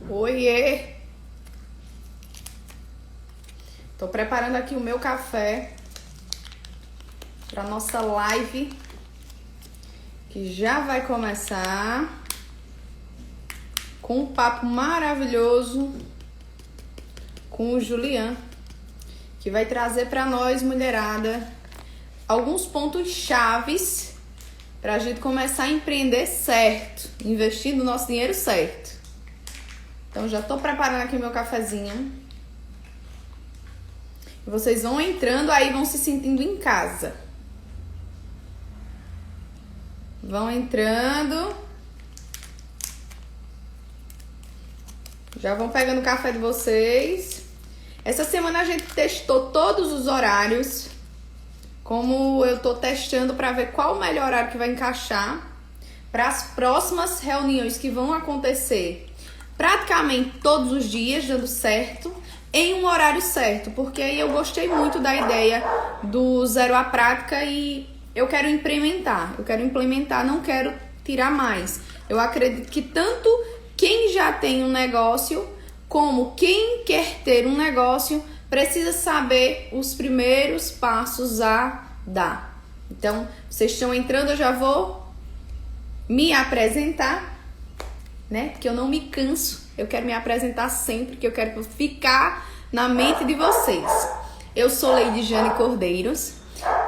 Oiê! Tô preparando aqui o meu café para nossa live que já vai começar com um papo maravilhoso com o Julian, que vai trazer para nós, mulherada, alguns pontos chaves para a gente começar a empreender certo, investindo o nosso dinheiro certo. Então já tô preparando aqui o meu cafezinho. Vocês vão entrando aí, vão se sentindo em casa. Vão entrando. Já vão pegando o café de vocês. Essa semana a gente testou todos os horários. Como eu tô testando para ver qual o melhor horário que vai encaixar para as próximas reuniões que vão acontecer praticamente todos os dias, dando certo, em um horário certo, porque aí eu gostei muito da ideia do zero à prática e eu quero implementar, não quero tirar mais. Eu acredito que tanto quem já tem um negócio, como quem quer ter um negócio, precisa saber os primeiros passos a dar. Então, vocês estão entrando, eu já vou me apresentar, né? Porque eu não me canso, eu quero me apresentar sempre, que eu quero ficar na mente de vocês. Eu sou Leidiane Cordeiros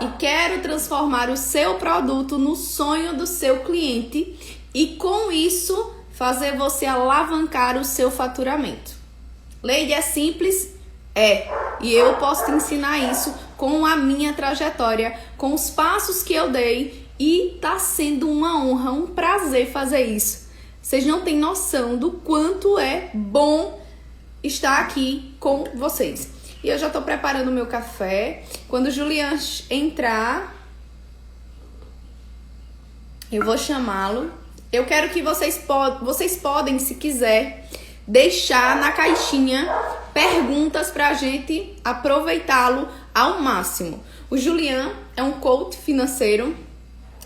e quero transformar o seu produto no sonho do seu cliente e com isso fazer você alavancar o seu faturamento. Leide, é simples? É, e eu posso te ensinar isso com a minha trajetória, com os passos que eu dei e tá sendo uma honra, um prazer fazer isso. Vocês não têm noção do quanto é bom estar aqui com vocês. E eu já tô preparando o meu café. Quando o Julian entrar, eu vou chamá-lo. Eu quero que vocês podem, se quiser, deixar na caixinha perguntas pra gente aproveitá-lo ao máximo. O Julian é um coach financeiro.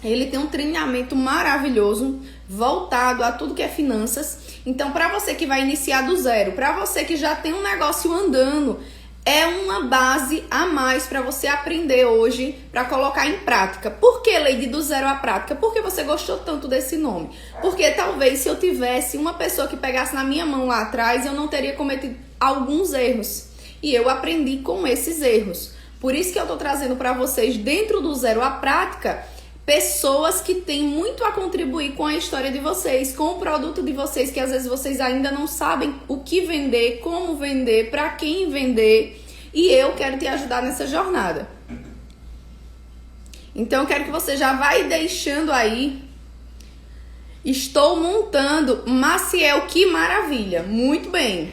Ele tem um treinamento maravilhoso voltado a tudo que é finanças. Então, para você que vai iniciar do zero, para você que já tem um negócio andando, é uma base a mais para você aprender hoje, para colocar em prática. Por que, Leide, do zero à prática? Porque você gostou tanto desse nome. Porque talvez se eu tivesse uma pessoa que pegasse na minha mão lá atrás, eu não teria cometido alguns erros. E eu aprendi com esses erros. Por isso que eu tô trazendo para vocês, dentro do zero à prática, pessoas que têm muito a contribuir com a história de vocês, com o produto de vocês, que às vezes vocês ainda não sabem o que vender, como vender, para quem vender. E eu quero te ajudar nessa jornada. Então eu quero que você já vai deixando aí. Estou montando. Maciel, que maravilha. Muito bem.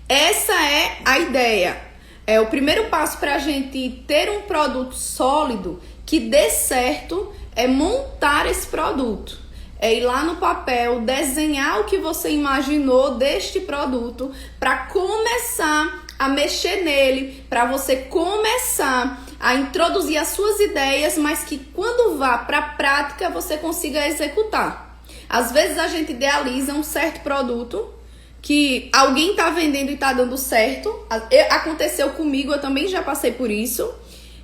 Essa é a ideia. É o primeiro passo para a gente ter um produto sólido que dê certo. É montar esse produto, é ir lá no papel, desenhar o que você imaginou deste produto para começar a mexer nele, para você começar a introduzir as suas ideias, mas que quando vá para a prática você consiga executar. Às vezes a gente idealiza um certo produto que alguém está vendendo e está dando certo. Aconteceu comigo, eu também já passei por isso.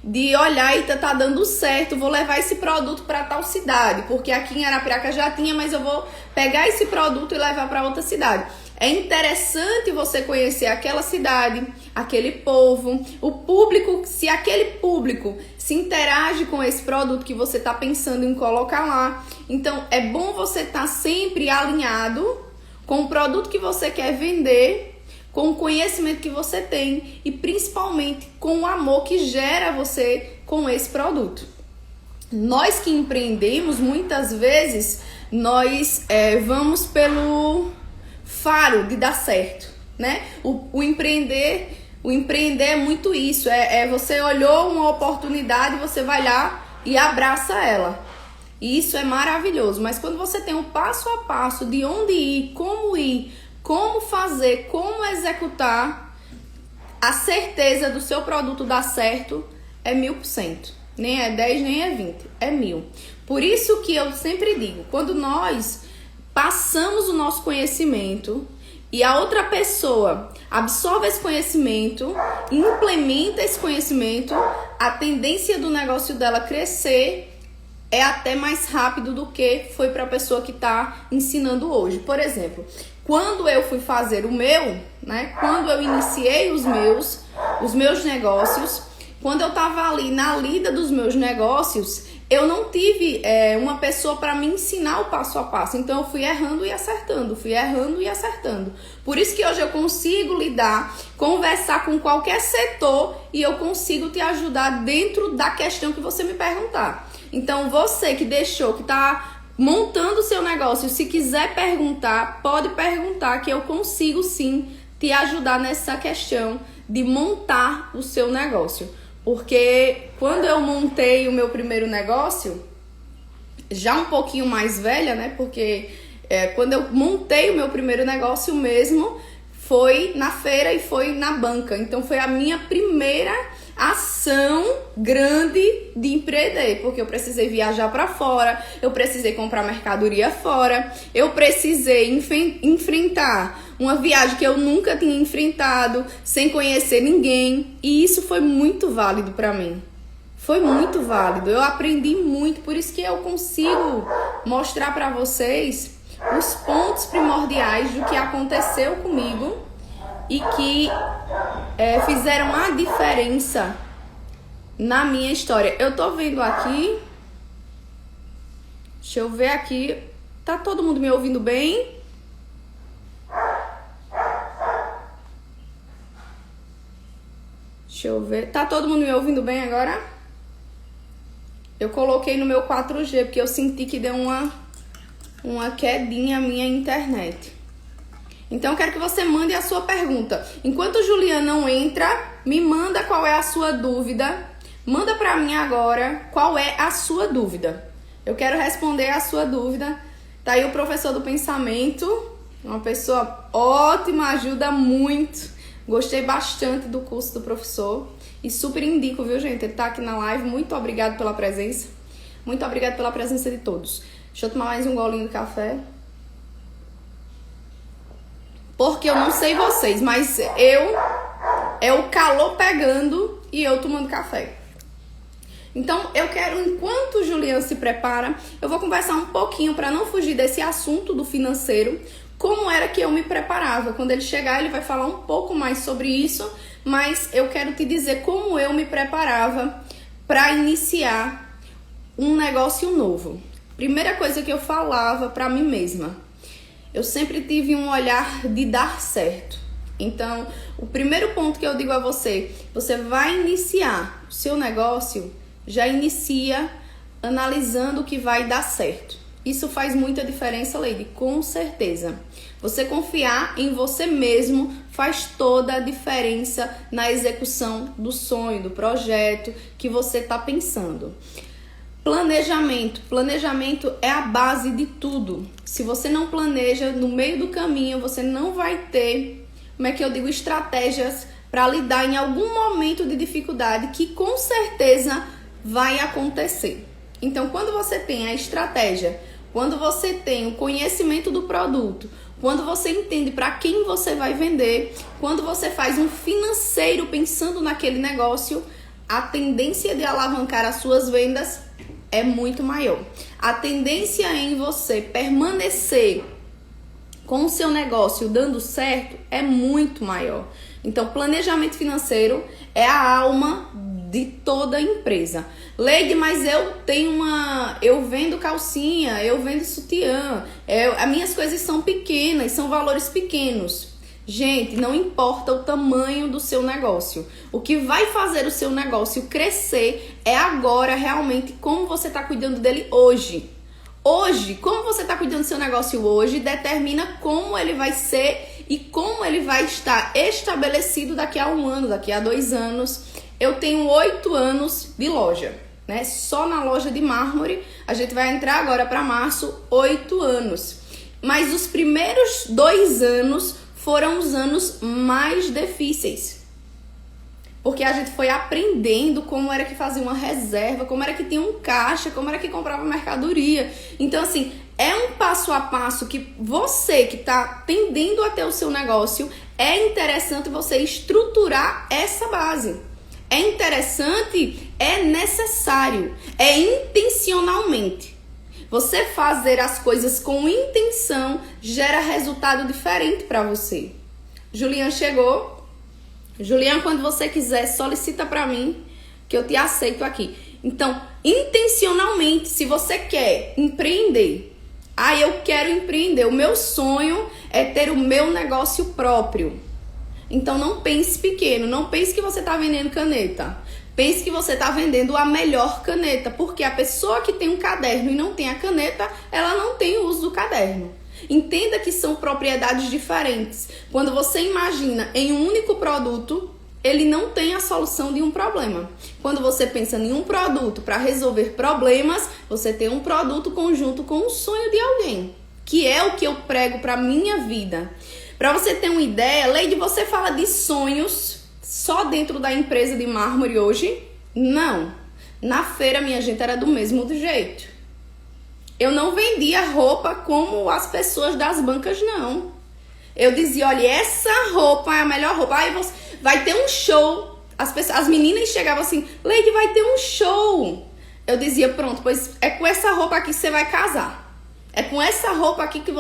De olhar e tá dando certo, vou levar esse produto para tal cidade, porque aqui em Arapiraca já tinha, mas eu vou pegar esse produto e levar para outra cidade. É interessante você conhecer aquela cidade, aquele povo, o público, se aquele público se interage com esse produto que você tá pensando em colocar lá. Então, é bom você estar sempre alinhado com o produto que você quer vender, com o conhecimento que você tem e principalmente com o amor que gera você com esse produto. Nós que empreendemos, muitas vezes, nós vamos pelo faro de dar certo, né? O empreender é muito isso, você olhou uma oportunidade, você vai lá e abraça ela. E isso é maravilhoso, mas quando você tem um passo a passo de onde ir, como fazer, como executar, a certeza do seu produto dar certo é 1000%. Nem é 10, nem é 20, é 1000. Por isso que eu sempre digo, quando nós passamos o nosso conhecimento e a outra pessoa absorve esse conhecimento, implementa esse conhecimento, a tendência do negócio dela crescer é até mais rápido do que foi para a pessoa que está ensinando hoje. Por exemplo, quando eu fui fazer o meu, né? Quando eu iniciei os meus negócios, quando eu estava ali na lida dos meus negócios, eu não tive uma pessoa para me ensinar o passo a passo. Então eu fui errando e acertando, Por isso que hoje eu consigo lidar, conversar com qualquer setor e eu consigo te ajudar dentro da questão que você me perguntar. Então você que deixou, que está montando o seu negócio, se quiser perguntar, pode perguntar que eu consigo sim te ajudar nessa questão de montar o seu negócio. Porque quando eu montei o meu primeiro negócio, já um pouquinho mais velha, né? Porque quando eu montei o meu primeiro negócio mesmo, foi na feira e foi na banca. Então foi a minha primeira ação grande de empreender, porque eu precisei viajar para fora, eu precisei comprar mercadoria fora, eu precisei enfrentar uma viagem que eu nunca tinha enfrentado, sem conhecer ninguém, e isso foi muito válido para mim. Foi muito válido, eu aprendi muito, por isso que eu consigo mostrar para vocês os pontos primordiais do que aconteceu comigo e que fizeram a diferença na minha história. Eu tô vendo aqui, deixa eu ver aqui, tá todo mundo me ouvindo bem? Deixa eu ver, tá todo mundo me ouvindo bem agora? Eu coloquei no meu 4G porque eu senti que deu uma quedinha a minha internet. Então eu quero que você mande a sua pergunta. Enquanto o Julian não entra, me manda qual é a sua dúvida. Manda pra mim agora qual é a sua dúvida. Eu quero responder a sua dúvida. Tá aí o professor do pensamento, uma pessoa ótima, ajuda muito. Gostei bastante do curso do professor e super indico, viu, gente? Ele tá aqui na live. Muito obrigado pela presença. Muito obrigado pela presença de todos. Deixa eu tomar mais um golinho de café. Porque eu não sei vocês, mas é o calor pegando e eu tomando café. Então, eu quero, enquanto o Julian se prepara, eu vou conversar um pouquinho para não fugir desse assunto do financeiro, como era que eu me preparava. Quando ele chegar, ele vai falar um pouco mais sobre isso, mas eu quero te dizer como eu me preparava para iniciar um negócio novo. Primeira coisa que eu falava para mim mesma, eu sempre tive um olhar de dar certo. Então, o primeiro ponto que eu digo a você, você vai iniciar o seu negócio, já inicia analisando o que vai dar certo. Isso faz muita diferença, Lady, com certeza. Você confiar em você mesmo faz toda a diferença na execução do sonho, do projeto que você está pensando. Planejamento. Planejamento é a base de tudo. Se você não planeja, no meio do caminho, você não vai ter, estratégias para lidar em algum momento de dificuldade que com certeza vai acontecer. Então, quando você tem a estratégia, quando você tem o conhecimento do produto, quando você entende para quem você vai vender, quando você faz um financeiro pensando naquele negócio, a tendência de alavancar as suas vendas é muito maior. A tendência em você permanecer com o seu negócio dando certo é muito maior. Então, planejamento financeiro é a alma de toda empresa. Lady, mas eu vendo calcinha, eu vendo sutiã, as minhas coisas são pequenas, são valores pequenos. Gente, não importa o tamanho do seu negócio. O que vai fazer o seu negócio crescer é agora realmente como você está cuidando dele hoje. Hoje, como você está cuidando do seu negócio hoje, determina como ele vai ser e como ele vai estar estabelecido daqui a 1 ano, daqui a 2 anos. Eu tenho 8 anos de loja, né? Só na loja de mármore, a gente vai entrar agora para março, 8 anos. Mas os primeiros 2 anos foram os anos mais difíceis. Porque a gente foi aprendendo como era que fazia uma reserva, como era que tinha um caixa, como era que comprava mercadoria. Então, assim, É um passo a passo que você que está tendendo a ter o seu negócio, é interessante você estruturar essa base. É interessante, é necessário, é intencionalmente. Você fazer as coisas com intenção gera resultado diferente para você. Julian chegou. Julian, quando você quiser, solicita para mim que eu te aceito aqui. Então, intencionalmente, se você quer empreender, eu quero empreender, o meu sonho é ter o meu negócio próprio. Então não pense pequeno, não pense que você está vendendo caneta. Pense que você está vendendo a melhor caneta, porque a pessoa que tem um caderno e não tem a caneta, ela não tem o uso do caderno. Entenda que são propriedades diferentes. Quando você imagina em um único produto, ele não tem a solução de um problema. Quando você pensa em um produto para resolver problemas, você tem um produto conjunto com o sonho de alguém, que é o que eu prego para minha vida. Para você ter uma ideia, Leide, você fala de sonhos só dentro da empresa de mármore hoje? Não. Na feira, minha gente, era do mesmo jeito. Eu não vendia roupa como as pessoas das bancas, não. Eu dizia, olha, essa roupa é a melhor roupa. Aí você vai ter um show. As meninas chegavam assim, Leide, vai ter um show. Eu dizia, pronto, pois é com essa roupa aqui que você vai casar. É com essa roupa aqui que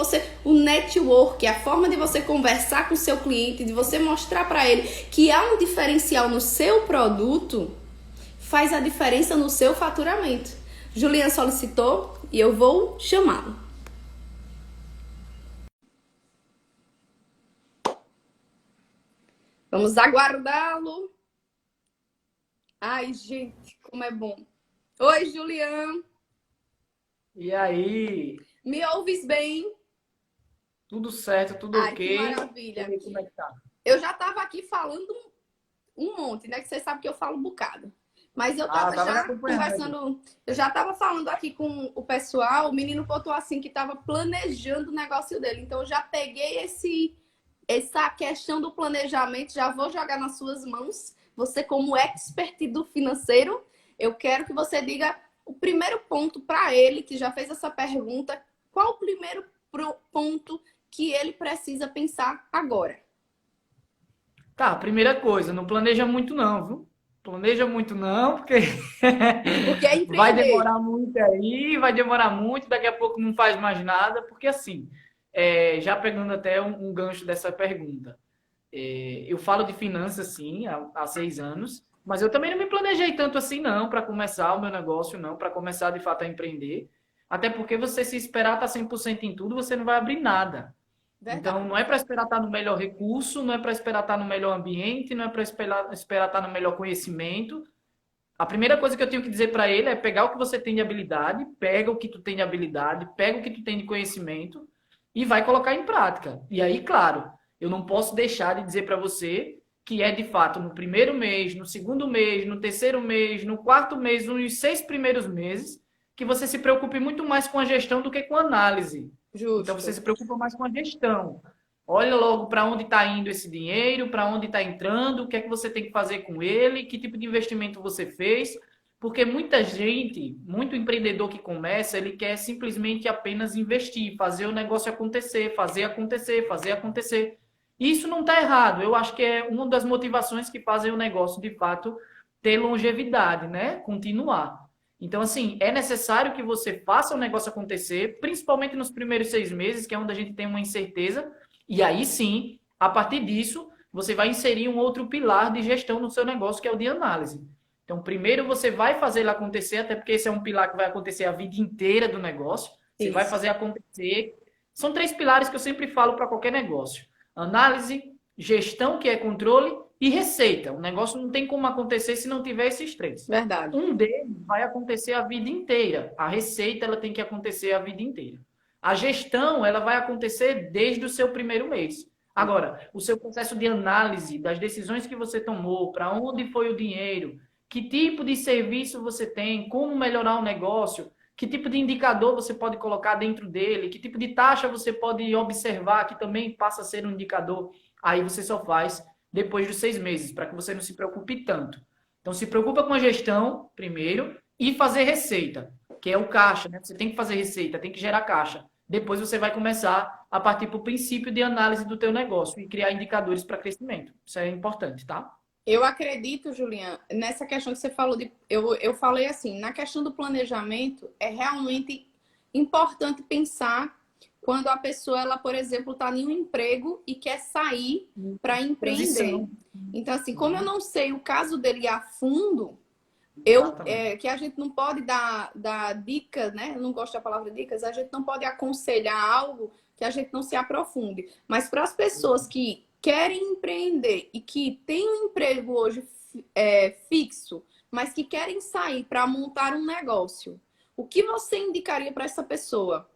o network, a forma de você conversar com o seu cliente, de você mostrar para ele que há um diferencial no seu produto, faz a diferença no seu faturamento. Juliana solicitou e eu vou chamá-lo. Vamos aguardá-lo. Ai, gente, como é bom. Oi, Juliana. E aí? Me ouves bem? Tudo certo, tudo ok? Que maravilha. E aí, como é que tá? Eu já estava aqui falando um monte, né? Que você sabe que eu falo um bocado. Mas eu tava já conversando, eu já tava falando aqui com o pessoal, o menino botou assim que tava planejando o negócio dele. Então eu já peguei essa questão do planejamento, já vou jogar nas suas mãos. Você como expert do financeiro, eu quero que você diga o primeiro ponto para ele, que já fez essa pergunta, qual o primeiro ponto que ele precisa pensar agora? Tá, primeira coisa, não planeja muito não, viu? Planeja muito não, porque é empreender. vai demorar muito aí, vai demorar muito, daqui a pouco não faz mais nada, porque assim, já pegando até um gancho dessa pergunta, eu falo de finanças, sim, há 6 anos, mas eu também não me planejei tanto assim, não, para começar o meu negócio, não, para começar de fato a empreender. Até porque você se esperar estar 100% em tudo, você não vai abrir nada. Verdade. Então, não é para esperar estar no melhor recurso, não é para esperar estar no melhor ambiente, não é para esperar estar no melhor conhecimento. A primeira coisa que eu tenho que dizer para ele é pegar o que você tem de habilidade, pega o que tu tem de habilidade, pega o que tu tem de conhecimento e vai colocar em prática. E aí, claro, eu não posso deixar de dizer para você que é de fato no primeiro mês, no segundo mês, no terceiro mês, no quarto mês, nos 6 primeiros meses, que você se preocupe muito mais com a gestão do que com a análise. Justo. Então você se preocupa mais com a gestão. Olha logo para onde está indo esse dinheiro, para onde está entrando, o que é que você tem que fazer com ele, que tipo de investimento você fez. Porque muita gente, muito empreendedor que começa, ele quer simplesmente apenas investir, fazer o negócio acontecer, fazer acontecer, fazer acontecer. E isso não está errado. Eu acho que é uma das motivações que fazem o negócio, de fato, ter longevidade, né? Continuar. Então, assim, é necessário que você faça o negócio acontecer, principalmente nos primeiros 6 meses, que é onde a gente tem uma incerteza. E aí sim, a partir disso, você vai inserir um outro pilar de gestão no seu negócio, que é o de análise. Então, primeiro você vai fazer ele acontecer, até porque esse é um pilar que vai acontecer a vida inteira do negócio. Você vai fazer acontecer. São 3 pilares que eu sempre falo para qualquer negócio. Análise, gestão, que é controle, e receita. O negócio não tem como acontecer se não tiver esses 3. Verdade. Um deles vai acontecer a vida inteira. A receita, ela tem que acontecer a vida inteira. A gestão, ela vai acontecer desde o seu primeiro mês. Agora, o seu processo de análise das decisões que você tomou, para onde foi o dinheiro, que tipo de serviço você tem, como melhorar o negócio, que tipo de indicador você pode colocar dentro dele, que tipo de taxa você pode observar, que também passa a ser um indicador. Aí você só faz depois dos 6 meses, para que você não se preocupe tanto. Então, se preocupa com a gestão, primeiro, e fazer receita. que é o caixa, né? Você tem que fazer receita, tem que gerar caixa. Depois você vai começar a partir para o princípio de análise do teu negócio e criar indicadores para crescimento. Isso é importante, tá? Eu acredito, Juliana, nessa questão que você falou de. Eu falei assim, na questão do planejamento, é realmente importante pensar quando a pessoa, ela, por exemplo, está em um emprego e quer sair para empreender. Transição. Então, assim, como eu não sei o caso dele a fundo, Exatamente. que a gente não pode dar dicas, né? Eu não gosto da palavra dicas, a gente não pode aconselhar algo que a gente não se aprofunde. Mas para as pessoas que querem empreender e que têm um emprego hoje fixo, mas que querem sair para montar um negócio, o que você indicaria para essa pessoa?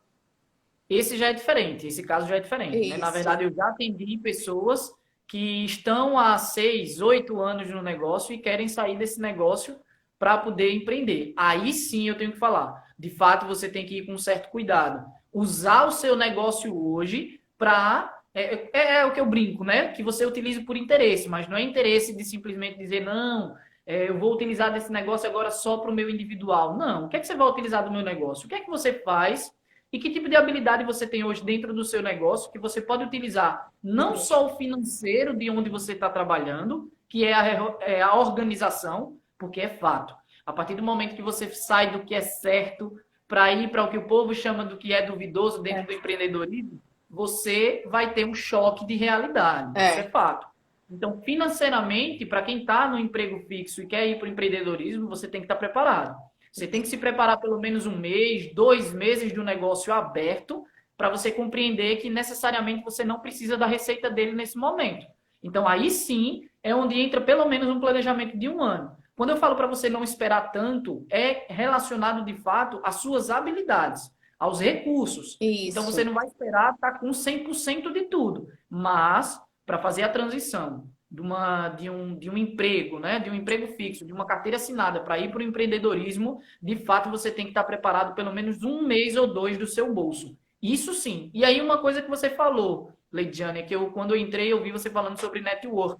Esse já é diferente, esse caso já é diferente, né? Na Isso. verdade, eu já atendi pessoas que estão há 6, 8 anos no negócio e querem sair desse negócio para poder empreender. Aí sim eu tenho que falar. De fato, você tem que ir com um certo cuidado. Usar o seu negócio hoje para. É o que eu brinco, né? Que você utilize por interesse, mas não é interesse de simplesmente dizer, não, eu vou utilizar desse negócio agora só para o meu individual. Não. O que é que você vai utilizar do meu negócio? O que é que você faz? E que tipo de habilidade você tem hoje dentro do seu negócio que você pode utilizar não só o financeiro de onde você está trabalhando, que é a organização, porque é fato. A partir do momento que você sai do que é certo para ir para o que o povo chama do que é duvidoso dentro do empreendedorismo, você vai ter um choque de realidade. Isso é É. fato. Então, financeiramente, para quem está no emprego fixo e quer ir para o empreendedorismo, você tem que estar preparado. Você tem que se preparar pelo menos um mês, 2 meses de um negócio aberto para você compreender que necessariamente você não precisa da receita dele nesse momento. Então, aí sim é onde entra pelo menos um planejamento de um ano. Quando eu falo para você não esperar tanto, é relacionado de fato às suas habilidades, aos recursos. Então, você Isso. não vai esperar estar com 100% de tudo, mas para fazer a transição de um emprego, né? De um emprego fixo, de uma carteira assinada para ir para o empreendedorismo, de fato você tem que estar preparado pelo menos um mês ou dois do seu bolso. Isso sim. E aí uma coisa que você falou, Leidiane, é que quando eu entrei, eu vi você falando sobre network.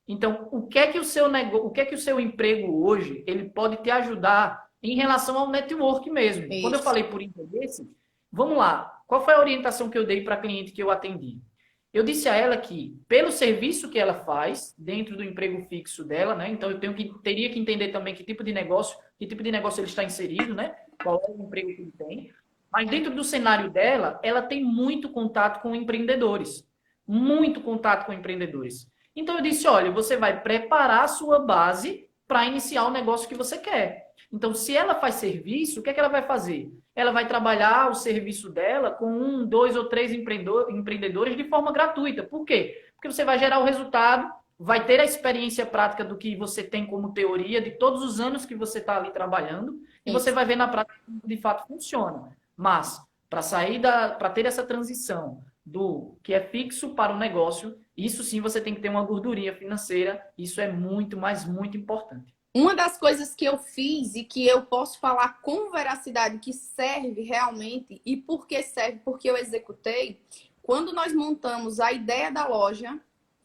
Então, o que é que o seu negócio, o que é que o seu emprego hoje, ele pode te ajudar em relação ao network mesmo? Quando eu Isso. falei por interesse, vamos lá. Qual foi a orientação que eu dei para a cliente que eu atendi? Eu disse a ela que, pelo serviço que ela faz dentro do emprego fixo dela, né? Então eu teria que entender também que tipo de negócio ele está inserido, né? Qual é o emprego que ele tem. Mas dentro do cenário dela, ela tem muito contato com empreendedores. Muito contato com empreendedores. Então eu disse, olha, você vai preparar a sua base para iniciar o negócio que você quer. Então, se ela faz serviço, o que é que ela vai fazer? Ela vai trabalhar o serviço dela com 1, 2 ou 3 empreendedores de forma gratuita. Por quê? Porque você vai gerar o resultado, vai ter a experiência prática do que você tem como teoria, de todos os anos que você está ali trabalhando, e você Isso. vai ver na prática como de fato funciona. Mas, para ter essa transição do que é fixo para o negócio, isso sim você tem que ter uma gordurinha financeira, isso é muito, mas muito importante. Uma das coisas que eu fiz e que eu posso falar com veracidade que serve realmente, e por que serve? Porque eu executei. Quando nós montamos a ideia da loja,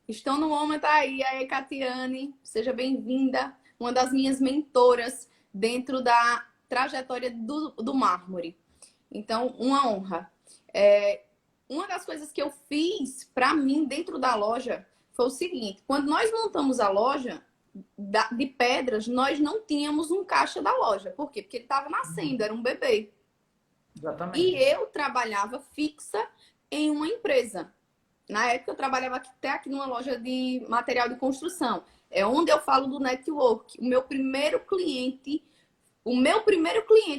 estão no momento aí, Catiane, seja bem-vinda, uma das minhas mentoras dentro da trajetória do mármore. Então, uma honra. Uma das coisas que eu fiz para mim dentro da loja foi o seguinte: quando nós montamos a loja de pedras, nós não tínhamos um caixa da loja. Por quê? Porque ele estava nascendo, era um bebê. E Exatamente. eu trabalhava fixa em uma empresa. Na época eu trabalhava até aqui numa loja de material de construção. É onde eu falo do network. O meu primeiro cliente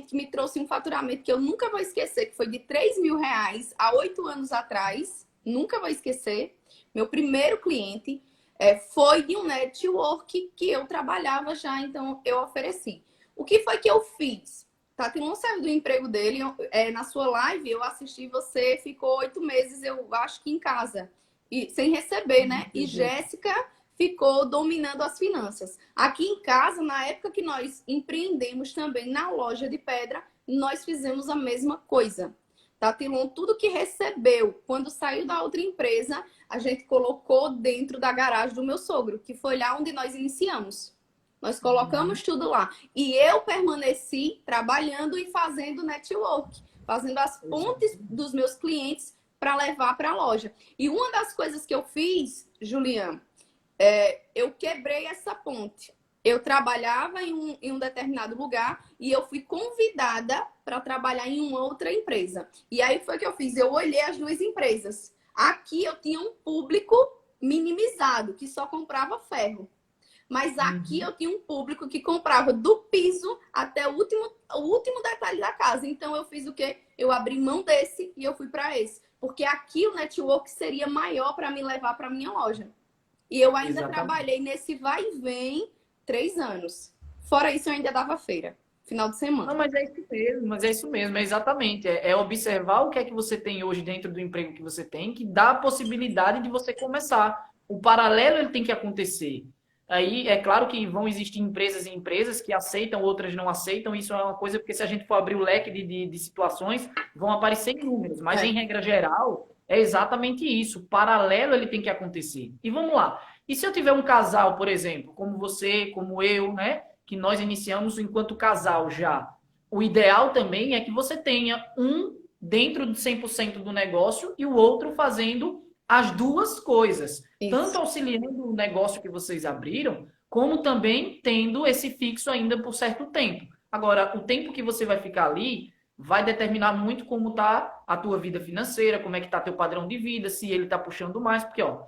que me trouxe um faturamento que eu nunca vou esquecer, que foi de R$ 3.000 há 8 anos atrás. Nunca vou esquecer. Meu primeiro cliente foi de um network que eu trabalhava já, então eu ofereci. O que foi que eu fiz? Tati não saiu do emprego dele. Na sua live, eu assisti você, ficou 8 meses, eu acho que em casa, e, sem receber, né? E Jéssica ficou dominando as finanças. Aqui em casa, na época que nós empreendemos também na loja de pedra, nós fizemos a mesma coisa. Tatilon, tudo que recebeu quando saiu da outra empresa, a gente colocou dentro da garagem do meu sogro, que foi lá onde nós iniciamos. nós colocamos tudo lá. E eu permaneci trabalhando e fazendo network, fazendo as pontes dos meus clientes para levar para a loja. E uma das coisas que eu fiz, Juliana, eu quebrei essa ponte. Eu trabalhava em um determinado lugar e eu fui convidada para trabalhar em uma outra empresa. E aí foi o que eu fiz, eu olhei as duas empresas. Aqui eu tinha um público minimizado, que só comprava ferro. Mas aqui eu tinha um público que comprava do piso até o último detalhe da casa. Então eu fiz o quê? Eu abri mão desse e eu fui para esse. Porque aqui o network seria maior para me levar para minha loja. E eu ainda trabalhei nesse vai e vem 3 anos. Fora isso, eu ainda dava feira. Final de semana. Não, mas é isso mesmo, é exatamente. É observar o que é que você tem hoje dentro do emprego que você tem, que dá a possibilidade de você começar. O paralelo ele tem que acontecer. Aí é claro que vão existir empresas e empresas que aceitam, outras não aceitam. Isso é uma coisa, porque se a gente for abrir o leque de situações, vão aparecer inúmeros. Mas em regra geral, é exatamente isso. O paralelo ele tem que acontecer. E vamos lá. E se eu tiver um casal, por exemplo, como você, como eu, né? Que nós iniciamos enquanto casal já. O ideal também é que você tenha um dentro de 100% do negócio e o outro fazendo as duas coisas. Isso. Tanto auxiliando o negócio que vocês abriram, como também tendo esse fixo ainda por certo tempo. Agora, o tempo que você vai ficar ali vai determinar muito como está a tua vida financeira, como é que está teu padrão de vida, se ele está puxando mais, porque, ó,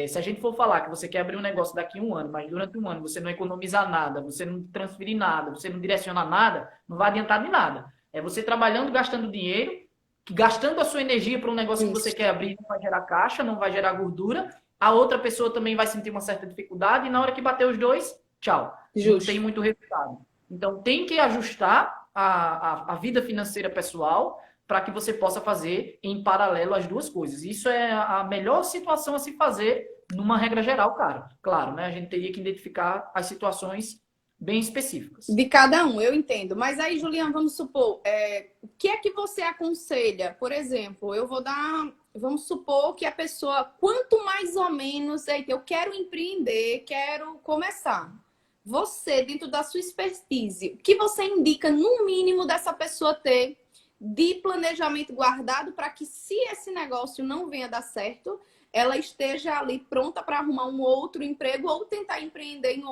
se a gente for falar que você quer abrir um negócio daqui a um ano, mas durante um ano você não economizar nada, você não transferir nada, você não direcionar nada, não vai adiantar de nada. É você trabalhando, gastando dinheiro, gastando a sua energia para um negócio que você quer abrir, não vai gerar caixa, não vai gerar gordura, a outra pessoa também vai sentir uma certa dificuldade, e na hora que bater os dois, tchau. Não tem muito resultado. Então tem que ajustar a vida financeira pessoal para que você possa fazer em paralelo as duas coisas. Isso é a melhor situação a se fazer numa regra geral, claro, né? A gente teria que identificar as situações bem específicas. De cada um, eu entendo. Mas aí, Juliana, vamos supor, o que é que você aconselha? Por exemplo, vamos supor que a pessoa, quanto mais ou menos, eu quero empreender, quero começar. Você, dentro da sua expertise, o que você indica, no mínimo, dessa pessoa ter de planejamento guardado para que, se esse negócio não venha dar certo, ela esteja ali pronta para arrumar um outro emprego ou tentar empreender em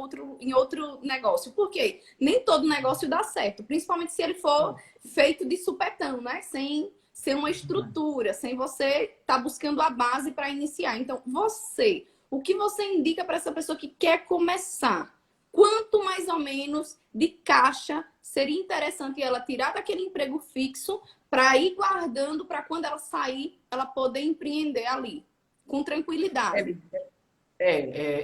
outro negócio? Porque nem todo negócio dá certo, principalmente se ele for feito de supetão, né? Sem ser uma estrutura, sem você estar buscando a base para iniciar. Então, o que você indica para essa pessoa que quer começar? Quanto mais ou menos de caixa seria interessante ela tirar daquele emprego fixo para ir guardando para, quando ela sair, ela poder empreender ali, com tranquilidade?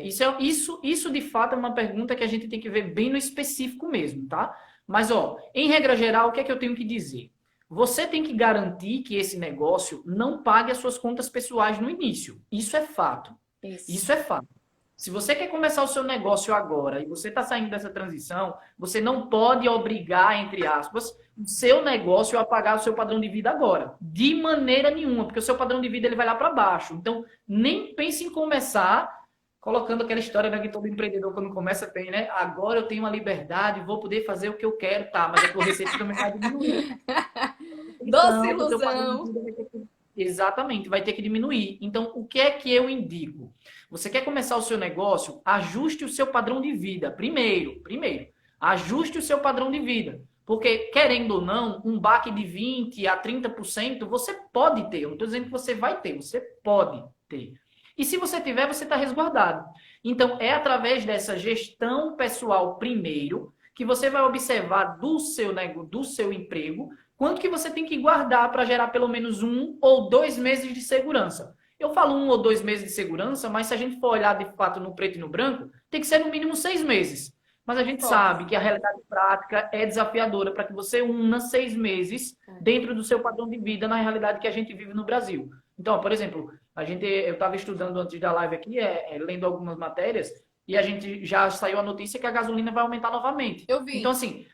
Isso de fato é uma pergunta que a gente tem que ver bem no específico mesmo, tá? Mas, ó, em regra geral, o que é que eu tenho que dizer? Você tem que garantir que esse negócio não pague as suas contas pessoais no início. Isso é fato. Isso é fato. Se você quer começar o seu negócio agora e você está saindo dessa transição, você não pode obrigar, entre aspas, o seu negócio a pagar o seu padrão de vida agora. De maneira nenhuma, porque o seu padrão de vida ele vai lá para baixo. Então, nem pense em começar colocando aquela história, né, que todo empreendedor quando começa tem, né? Agora eu tenho uma liberdade, vou poder fazer o que eu quero, tá? Mas a tua receita também vai diminuir. Doce ilusão. Exatamente, vai ter que diminuir. Então, o que é que eu indico? Você quer começar o seu negócio? Ajuste o seu padrão de vida. Primeiro, ajuste o seu padrão de vida. Porque, querendo ou não, um baque de 20% a 30% você pode ter. Eu não estou dizendo que você vai ter, você pode ter. E se você tiver, você está resguardado. Então, é através dessa gestão pessoal primeiro que você vai observar do seu emprego quanto que você tem que guardar para gerar pelo menos 1 ou 2 meses de segurança. Eu falo 1 ou 2 meses de segurança, mas se a gente for olhar de fato no preto e no branco, tem que ser no mínimo 6 meses. Mas a gente sabe que a realidade prática é desafiadora para que você una 6 meses dentro do seu padrão de vida na realidade que a gente vive no Brasil. Então, por exemplo, eu estava estudando antes da live aqui, lendo algumas matérias, e a gente já saiu a notícia que a gasolina vai aumentar novamente. Eu vi. Então, assim,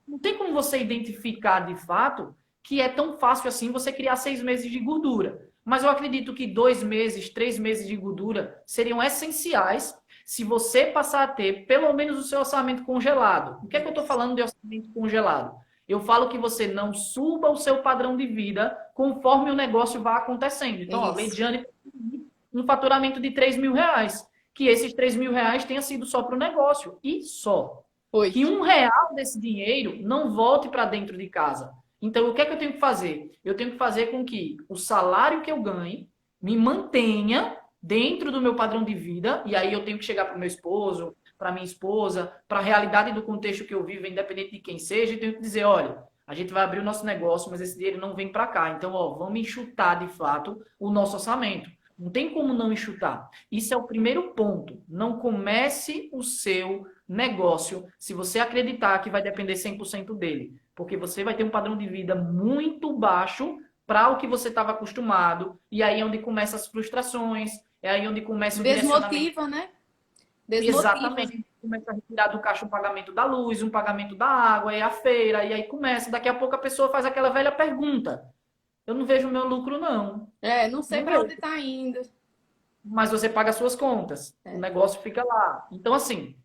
não tem como você identificar de fato que é tão fácil assim você criar 6 meses de gordura. Mas eu acredito que 2 meses, 3 meses de gordura seriam essenciais Se você passar a ter pelo menos o seu orçamento congelado. O que é que eu estou falando de orçamento congelado? Eu falo que você não suba o seu padrão de vida conforme o negócio vai acontecendo. Então, ó, Leidiane, um faturamento de R$ 3.000. Que esses R$ 3.000 tenha sido só para o negócio. E só. Foi. Que R$ 1 desse dinheiro não volte para dentro de casa. Então, o que é que eu tenho que fazer? Eu tenho que fazer com que o salário que eu ganhe me mantenha dentro do meu padrão de vida. E aí eu tenho que chegar para o meu esposo, para minha esposa, para a realidade do contexto que eu vivo, independente de quem seja, e tenho que dizer, olha, a gente vai abrir o nosso negócio, mas esse dinheiro não vem para cá. Então, ó, vamos enxutar de fato o nosso orçamento. Não tem como não enxutar. Isso é o primeiro ponto. Não comece o seu negócio se você acreditar que vai depender 100% dele. Porque você vai ter um padrão de vida muito baixo para o que você estava acostumado. E aí é onde começam as frustrações, é aí onde começa o Desmotiva, né? Desmotiva. Exatamente. Começa a retirar do caixa um pagamento da luz, um pagamento da água, aí a feira, e aí começa. Daqui a pouco a pessoa faz aquela velha pergunta. Eu não vejo o meu lucro, não. Não sei para onde está indo. Mas você paga as suas contas. O negócio fica lá. Então, assim,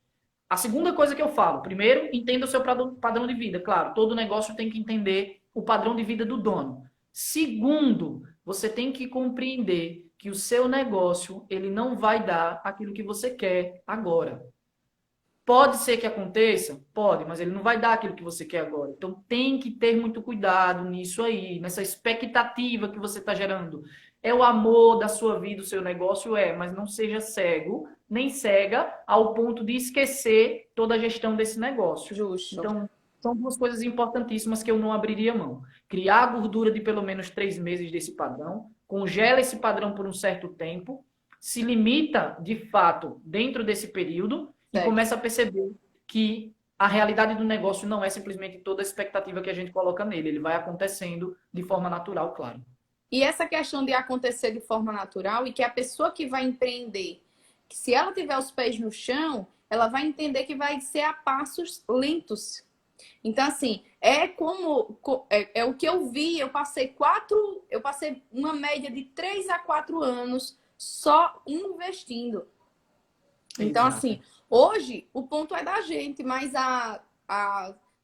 a segunda coisa que eu falo, primeiro, entenda o seu padrão de vida. Claro, todo negócio tem que entender o padrão de vida do dono. Segundo, você tem que compreender que o seu negócio, ele não vai dar aquilo que você quer agora. Pode ser que aconteça? Pode, mas ele não vai dar aquilo que você quer agora. Então tem que ter muito cuidado nisso aí, nessa expectativa que você está gerando. É o amor da sua vida, o seu negócio mas não seja cego, nem cega, ao ponto de esquecer toda a gestão desse negócio. Justo. Então, são duas coisas importantíssimas que eu não abriria mão. Criar a gordura de pelo menos 3 meses desse padrão, congela esse padrão por um certo tempo, se limita, de fato, dentro desse período, e começa a perceber que a realidade do negócio não é simplesmente toda a expectativa que a gente coloca nele. Ele vai acontecendo de forma natural, claro. E essa questão de acontecer de forma natural e que a pessoa que vai empreender, que se ela tiver os pés no chão, ela vai entender que vai ser a passos lentos. Então, assim, é o que eu vi, eu passei uma média de 3 a 4 anos só investindo. Então, assim, hoje o ponto é da gente, mas há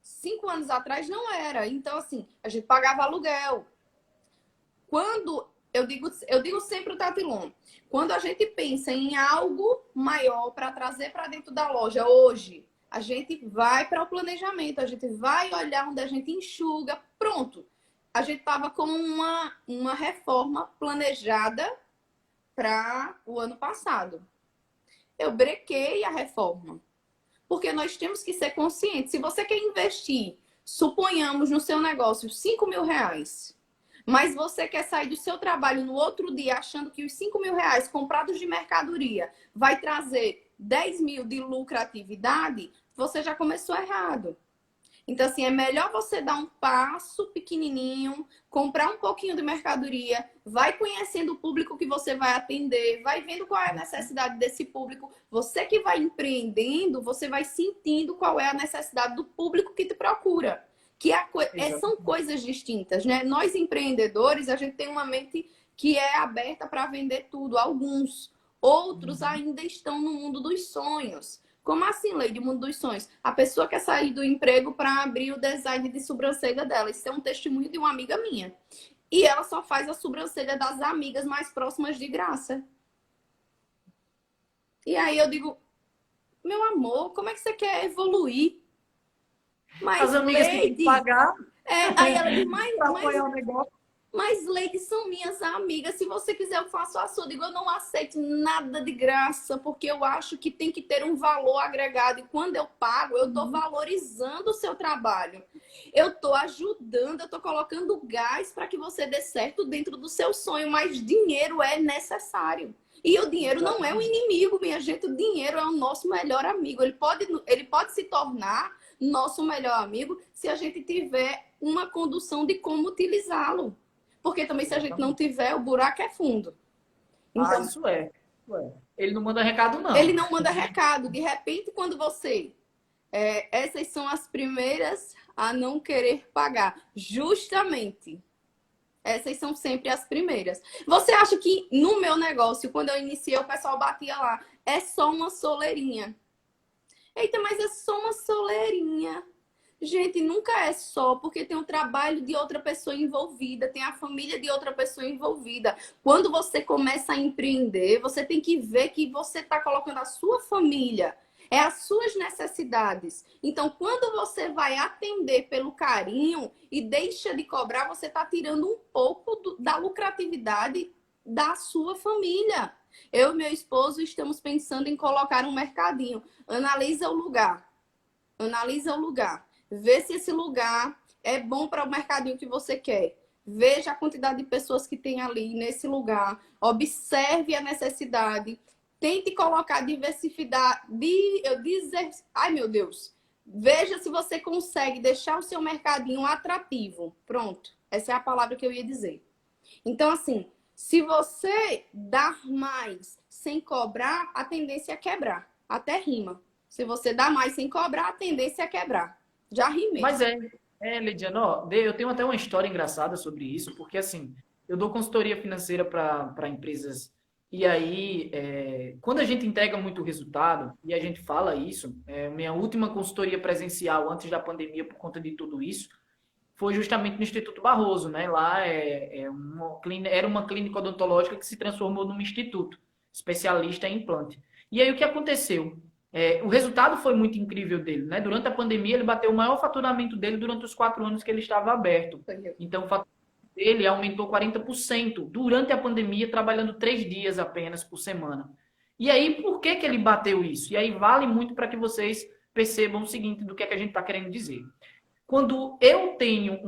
5 anos atrás não era. Então, assim, a gente pagava aluguel. Quando eu digo sempre o Tatilon, quando a gente pensa em algo maior para trazer para dentro da loja hoje, a gente vai para o planejamento, a gente vai olhar onde a gente enxuga, pronto. A gente estava com uma reforma planejada para o ano passado. Eu brequei a reforma. Porque nós temos que ser conscientes. Se você quer investir, suponhamos no seu negócio R$ 5.000, mas você quer sair do seu trabalho no outro dia achando que os R$ 5.000 comprados de mercadoria vai trazer 10 mil de lucratividade, você já começou errado. Então, assim, é melhor você dar um passo pequenininho, comprar um pouquinho de mercadoria, vai conhecendo o público que você vai atender, vai vendo qual é a necessidade desse público. Você que vai empreendendo, você vai sentindo qual é a necessidade do público que te procura. São coisas distintas, né? Nós empreendedores, a gente tem uma mente que é aberta para vender tudo. Alguns, outros ainda estão no mundo dos sonhos. Como assim, Leide, mundo dos sonhos? A pessoa quer sair do emprego para abrir o design de sobrancelha dela. Isso é um testemunho de uma amiga minha. E ela só faz a sobrancelha das amigas mais próximas de graça. E aí eu digo, meu amor, como é que você quer evoluir? Mas, as amigas Leide, têm que pagar. Aí ela diz, apoiar o negócio. Mas, Leide, são minhas amigas. Se você quiser, eu faço a sua. Eu digo, eu não aceito nada de graça, porque eu acho que tem que ter um valor agregado. E quando eu pago, eu estou valorizando o seu trabalho. Eu estou ajudando, eu estou colocando gás para que você dê certo dentro do seu sonho. Mas dinheiro é necessário. E o dinheiro não é um inimigo, minha gente. O dinheiro é o nosso melhor amigo. Ele pode se tornar nosso melhor amigo se a gente tiver uma condução de como utilizá-lo. Porque também se a gente não tiver, o buraco é fundo. Então, isso é. Ele não manda recado, não. Ele não manda recado. De repente, quando você... essas são as primeiras a não querer pagar. Justamente. Essas são sempre as primeiras. Você acha que no meu negócio, quando eu iniciei, o pessoal batia lá. é só uma soleirinha. Eita, mas é só uma soleirinha. Gente, nunca é só, porque tem o trabalho de outra pessoa envolvida, tem a família de outra pessoa envolvida. Quando você começa a empreender, você tem que ver que você está colocando a sua família, é as suas necessidades. Então, quando você vai atender pelo carinho e deixa de cobrar, você está tirando um pouco da lucratividade da sua família. Eu e meu esposo estamos pensando em colocar um mercadinho. Analisa o lugar. Analisa o lugar. Vê se esse lugar é bom para o mercadinho que você quer. Veja a quantidade de pessoas que tem ali nesse lugar. Observe a necessidade. Tente colocar diversidade. Ai, meu Deus. Veja se você consegue deixar o seu mercadinho atrativo. Pronto. Essa é a palavra que eu ia dizer. Então, assim, se você dar mais sem cobrar, a tendência é quebrar. Até rima. Se você dá mais sem cobrar, a tendência é quebrar. Já ri mesmo. Mas Lidiana, ó, eu tenho até uma história engraçada sobre isso, porque assim, eu dou consultoria financeira para empresas, e aí, quando a gente entrega muito resultado, e a gente fala isso, minha última consultoria presencial antes da pandemia, por conta de tudo isso, foi justamente no Instituto Barroso, né? Lá era uma clínica odontológica que se transformou num instituto, especialista em implante. E aí o que aconteceu? O resultado foi muito incrível dele, né? Durante a pandemia, ele bateu o maior faturamento dele durante os 4 anos que ele estava aberto. Então, o faturamento dele aumentou 40% durante a pandemia, trabalhando 3 dias apenas por semana. E aí, por que que ele bateu isso? E aí, vale muito para que vocês percebam o seguinte do que é que a gente está querendo dizer. Quando eu tenho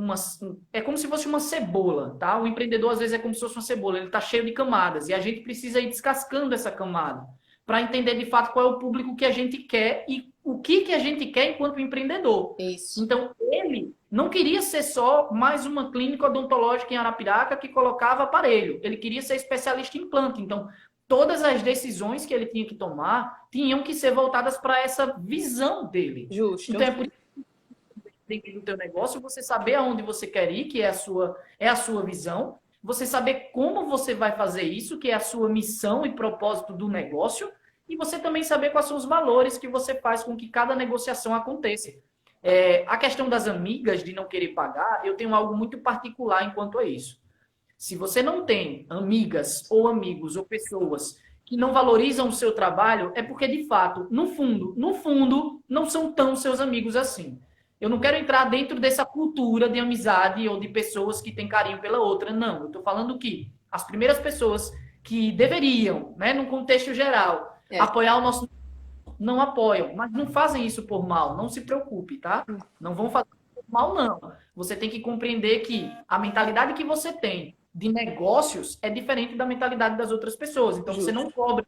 é como se fosse uma cebola, tá? O empreendedor, às vezes, é como se fosse uma cebola. Ele está cheio de camadas. E a gente precisa ir descascando essa camada para entender de fato qual é o público que a gente quer e o que a gente quer enquanto empreendedor. Isso. Então, ele não queria ser só mais uma clínica odontológica em Arapiraca que colocava aparelho. Ele queria ser especialista em implante. Então, todas as decisões que ele tinha que tomar tinham que ser voltadas para essa visão dele. Justo. Então, é por isso que dentro do teu negócio, você saber aonde você quer ir, que é a sua visão, você saber como você vai fazer isso, que é a sua missão e propósito do negócio, e você também saber quais são os valores que você faz com que cada negociação aconteça. A questão das amigas de não querer pagar, eu tenho algo muito particular enquanto a isso. Se você não tem amigas ou amigos ou pessoas que não valorizam o seu trabalho, é porque, de fato, no fundo, não são tão seus amigos assim. Eu não quero entrar dentro dessa cultura de amizade ou de pessoas que têm carinho pela outra, não. Eu estou falando que as primeiras pessoas que deveriam, né, num contexto geral, apoiar o nosso... Não apoiam, mas não fazem isso por mal, não se preocupe, tá? Não vão fazer por mal, não. Você tem que compreender que a mentalidade que você tem de negócios é diferente da mentalidade das outras pessoas. Então, você não cobra.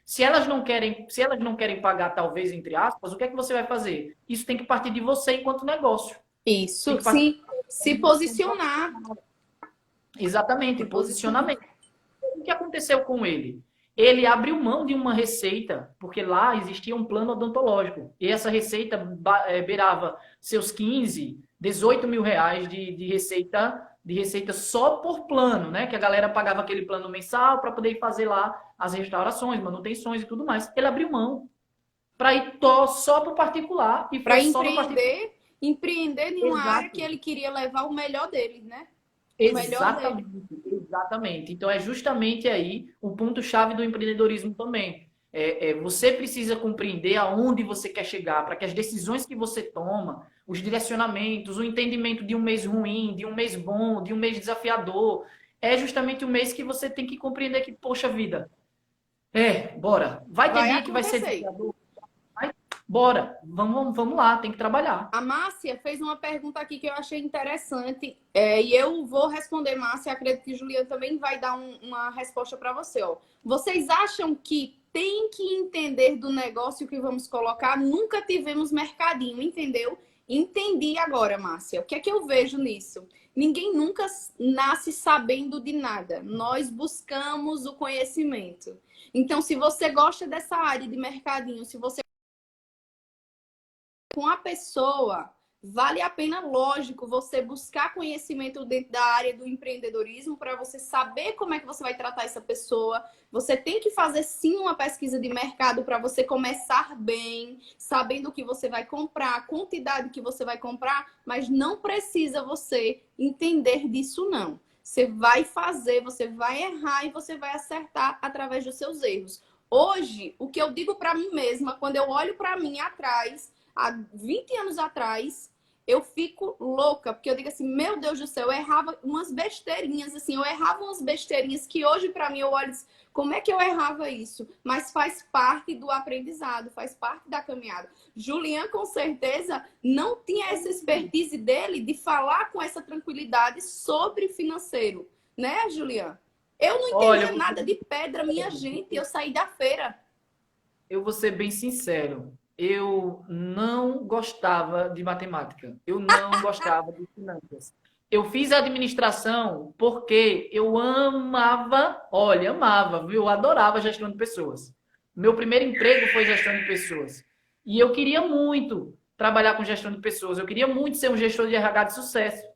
Se elas não querem pagar, talvez, entre aspas, o que é que você vai fazer? Isso tem que partir de você enquanto negócio. Isso, se posicionar. Exatamente, posicionamento. O que aconteceu com ele? Ele abriu mão de uma receita, porque lá existia um plano odontológico. E essa receita beirava seus 15, 18 mil reais de receita só por plano, né? Que a galera pagava aquele plano mensal para poder fazer lá as restaurações, manutenções e tudo mais. Ele abriu mão para ir só para o particular e para empreender em uma área que ele queria levar o melhor dele, né? Exatamente. Então é justamente aí o ponto-chave do empreendedorismo também. Você precisa compreender aonde você quer chegar, para que as decisões que você toma, os direcionamentos, o entendimento de um mês ruim, de um mês bom, de um mês desafiador, é justamente o mês que você tem que compreender que, poxa vida, bora. Vai ter dia que vai ser desafiador. Bora, vamos lá, tem que trabalhar. A Márcia fez uma pergunta aqui que eu achei interessante, e eu vou responder, Márcia, acredito que Juliana também vai dar uma resposta para você. Ó. Vocês acham que tem que entender do negócio que vamos colocar? Nunca tivemos mercadinho, entendeu? Entendi agora, Márcia. O que é que eu vejo nisso? Ninguém nunca nasce sabendo de nada. Nós buscamos o conhecimento. Então, se você gosta dessa área de mercadinho, se você com a pessoa, vale a pena, lógico, você buscar conhecimento dentro da área do empreendedorismo para você saber como é que você vai tratar essa pessoa. Você tem que fazer sim uma pesquisa de mercado para você começar bem, sabendo o que você vai comprar, a quantidade que você vai comprar, mas não precisa você entender disso, não. Você vai fazer, você vai errar e você vai acertar através dos seus erros. Hoje, o que eu digo para mim mesma, quando eu olho para mim atrás, há 20 anos atrás, eu fico louca, porque eu digo assim, meu Deus do céu, eu errava umas besteirinhas, assim, eu errava umas besteirinhas que hoje para mim eu olho, como é que eu errava isso? Mas faz parte do aprendizado, faz parte da caminhada. Julian, com certeza, não tinha essa expertise dele de falar com essa tranquilidade sobre financeiro, né, Julian? Eu não entendia nada de pedra, minha gente, eu saí da feira. Eu vou ser bem sincero. Eu não gostava de matemática. Eu não gostava de finanças. Eu fiz administração porque eu amava, olha, amava, viu? Eu adorava gestão de pessoas. Meu primeiro emprego foi gestão de pessoas. E eu queria muito trabalhar com gestão de pessoas. Eu queria muito ser um gestor de RH de sucesso.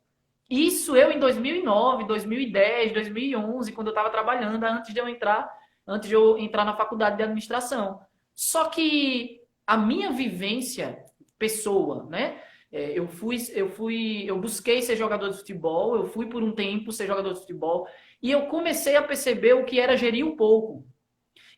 Isso eu em 2009, 2010, 2011, quando eu estava trabalhando, antes de eu entrar na faculdade de administração. Só que a minha vivência, pessoa, né? Eu busquei ser jogador de futebol, eu fui por um tempo ser jogador de futebol, e eu comecei a perceber o que era gerir o pouco.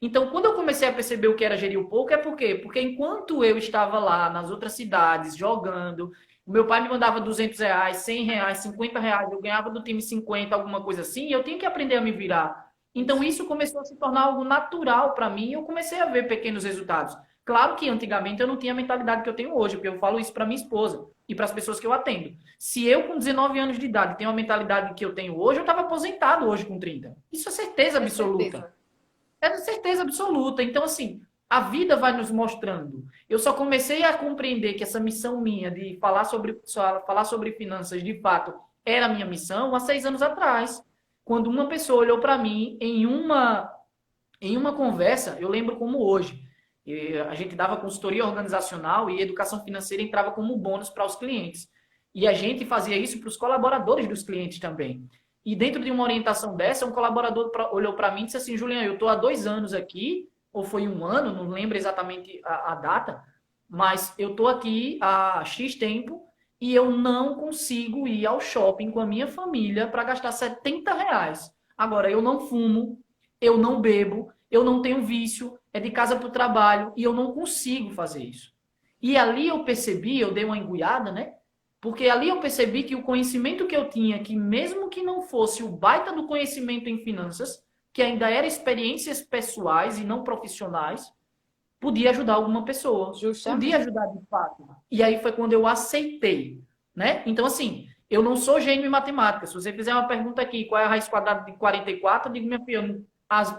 Então, quando eu comecei a perceber o que era gerir o pouco, é por quê? Porque enquanto eu estava lá nas outras cidades jogando, o meu pai me mandava R$ 200, R$ 100, R$ 50, eu ganhava do time 50, alguma coisa assim, e eu tinha que aprender a me virar. Então, isso começou a se tornar algo natural para mim e eu comecei a ver pequenos resultados. Claro que antigamente eu não tinha a mentalidade que eu tenho hoje, porque eu falo isso para minha esposa e para as pessoas que eu atendo. Se eu, com 19 anos de idade, tenho a mentalidade que eu tenho hoje, eu estava aposentado hoje com 30. Isso é certeza absoluta. Certeza. É de certeza absoluta. Então, assim, a vida vai nos mostrando. Eu só comecei a compreender que essa missão minha de falar sobre finanças, de fato, era a minha missão há 6 anos atrás. Quando uma pessoa olhou para mim em uma conversa, eu lembro como hoje. A gente dava consultoria organizacional e educação financeira entrava como bônus para os clientes. E a gente fazia isso para os colaboradores dos clientes também. E dentro de uma orientação dessa, um colaborador olhou para mim e disse assim, Juliano, eu estou há 2 anos aqui, ou foi um ano, não lembro exatamente a data, mas eu estou aqui há X tempo e eu não consigo ir ao shopping com a minha família para gastar R$ 70. Agora, eu não fumo, eu não bebo, eu não tenho vício, é de casa para o trabalho e eu não consigo fazer isso. E ali eu percebi, eu dei uma engoiada, né? Porque ali eu percebi que o conhecimento que eu tinha, que mesmo que não fosse o baita do conhecimento em finanças, que ainda era experiências pessoais e não profissionais, podia ajudar alguma pessoa. Justamente. Podia ajudar de fato. E aí foi quando eu aceitei, né? Então, assim, eu não sou gênio em matemática. Se você fizer uma pergunta aqui, qual é a raiz quadrada de 44, eu digo, minha filha,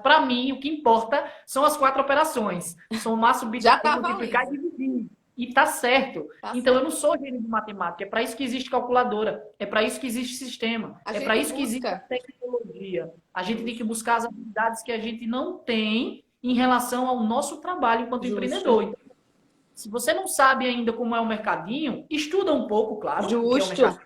para mim, o que importa são as 4 operações. Somar, subtrair, multiplicar e dividir. E tá certo. Então, eu não sou gênio de matemática. É para isso que existe calculadora. É para isso que existe sistema. É para isso que existe tecnologia. A gente tem que buscar as habilidades que a gente não tem em relação ao nosso trabalho enquanto empreendedor. Então, se você não sabe ainda como é o mercadinho, estuda um pouco, claro. Justo.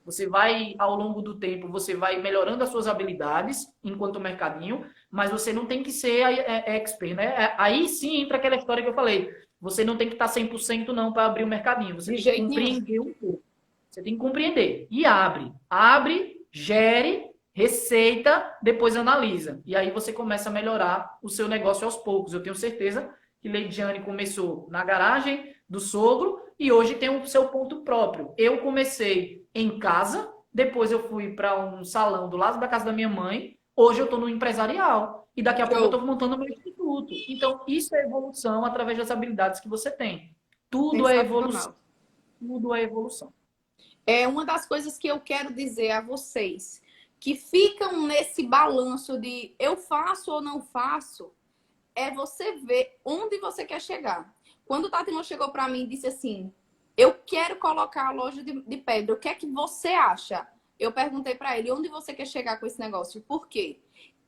Você vai, ao longo do tempo, você vai melhorando as suas habilidades enquanto mercadinho, mas você não tem que ser expert, né? Aí sim entra aquela história que eu falei. Você não tem que estar 100% não para abrir o mercadinho. Você tem que compreender um pouco. Você tem que compreender. E abre. Abre, gere, receita, depois analisa. E aí você começa a melhorar o seu negócio aos poucos. Eu tenho certeza que Leidiane começou na garagem do sogro e hoje tem o seu ponto próprio. Eu comecei em casa, depois eu fui para um salão do lado da casa da minha mãe, hoje eu estou no empresarial e daqui a pouco eu estou montando o meu instituto. Então, isso é evolução através das habilidades que você tem. Tudo é evolução. Tudo é evolução. É uma das coisas que eu quero dizer a vocês, que ficam nesse balanço de eu faço ou não faço, é você ver onde você quer chegar. Quando o Tatiana chegou para mim e disse assim, eu quero colocar a loja de pedra, o que é que você acha? Eu perguntei para ele, onde você quer chegar com esse negócio? Por quê?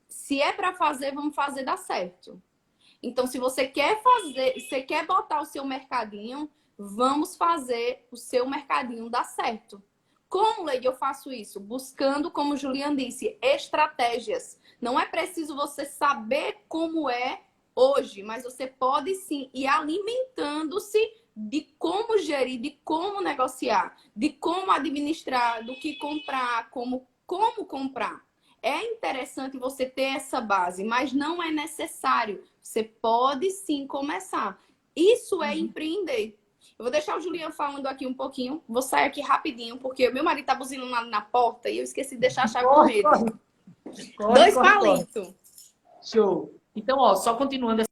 Se é para fazer, vamos fazer dar certo. Então, se você quer fazer, você quer botar o seu mercadinho, vamos fazer o seu mercadinho dar certo. Como, Leide, eu faço isso? Buscando, como o Julian disse, estratégias. Não é preciso você saber como é hoje, mas você pode sim ir alimentando-se de como gerir, de como negociar, de como administrar, do que comprar, como comprar. É interessante você ter essa base, mas não é necessário. Você pode sim começar. Isso é empreender. Eu vou deixar o Julian falando aqui um pouquinho. Vou sair aqui rapidinho, porque o meu marido tá buzinando na porta e eu esqueci de deixar a chave com ele. Dois palitos. Show. Então, ó, só continuando.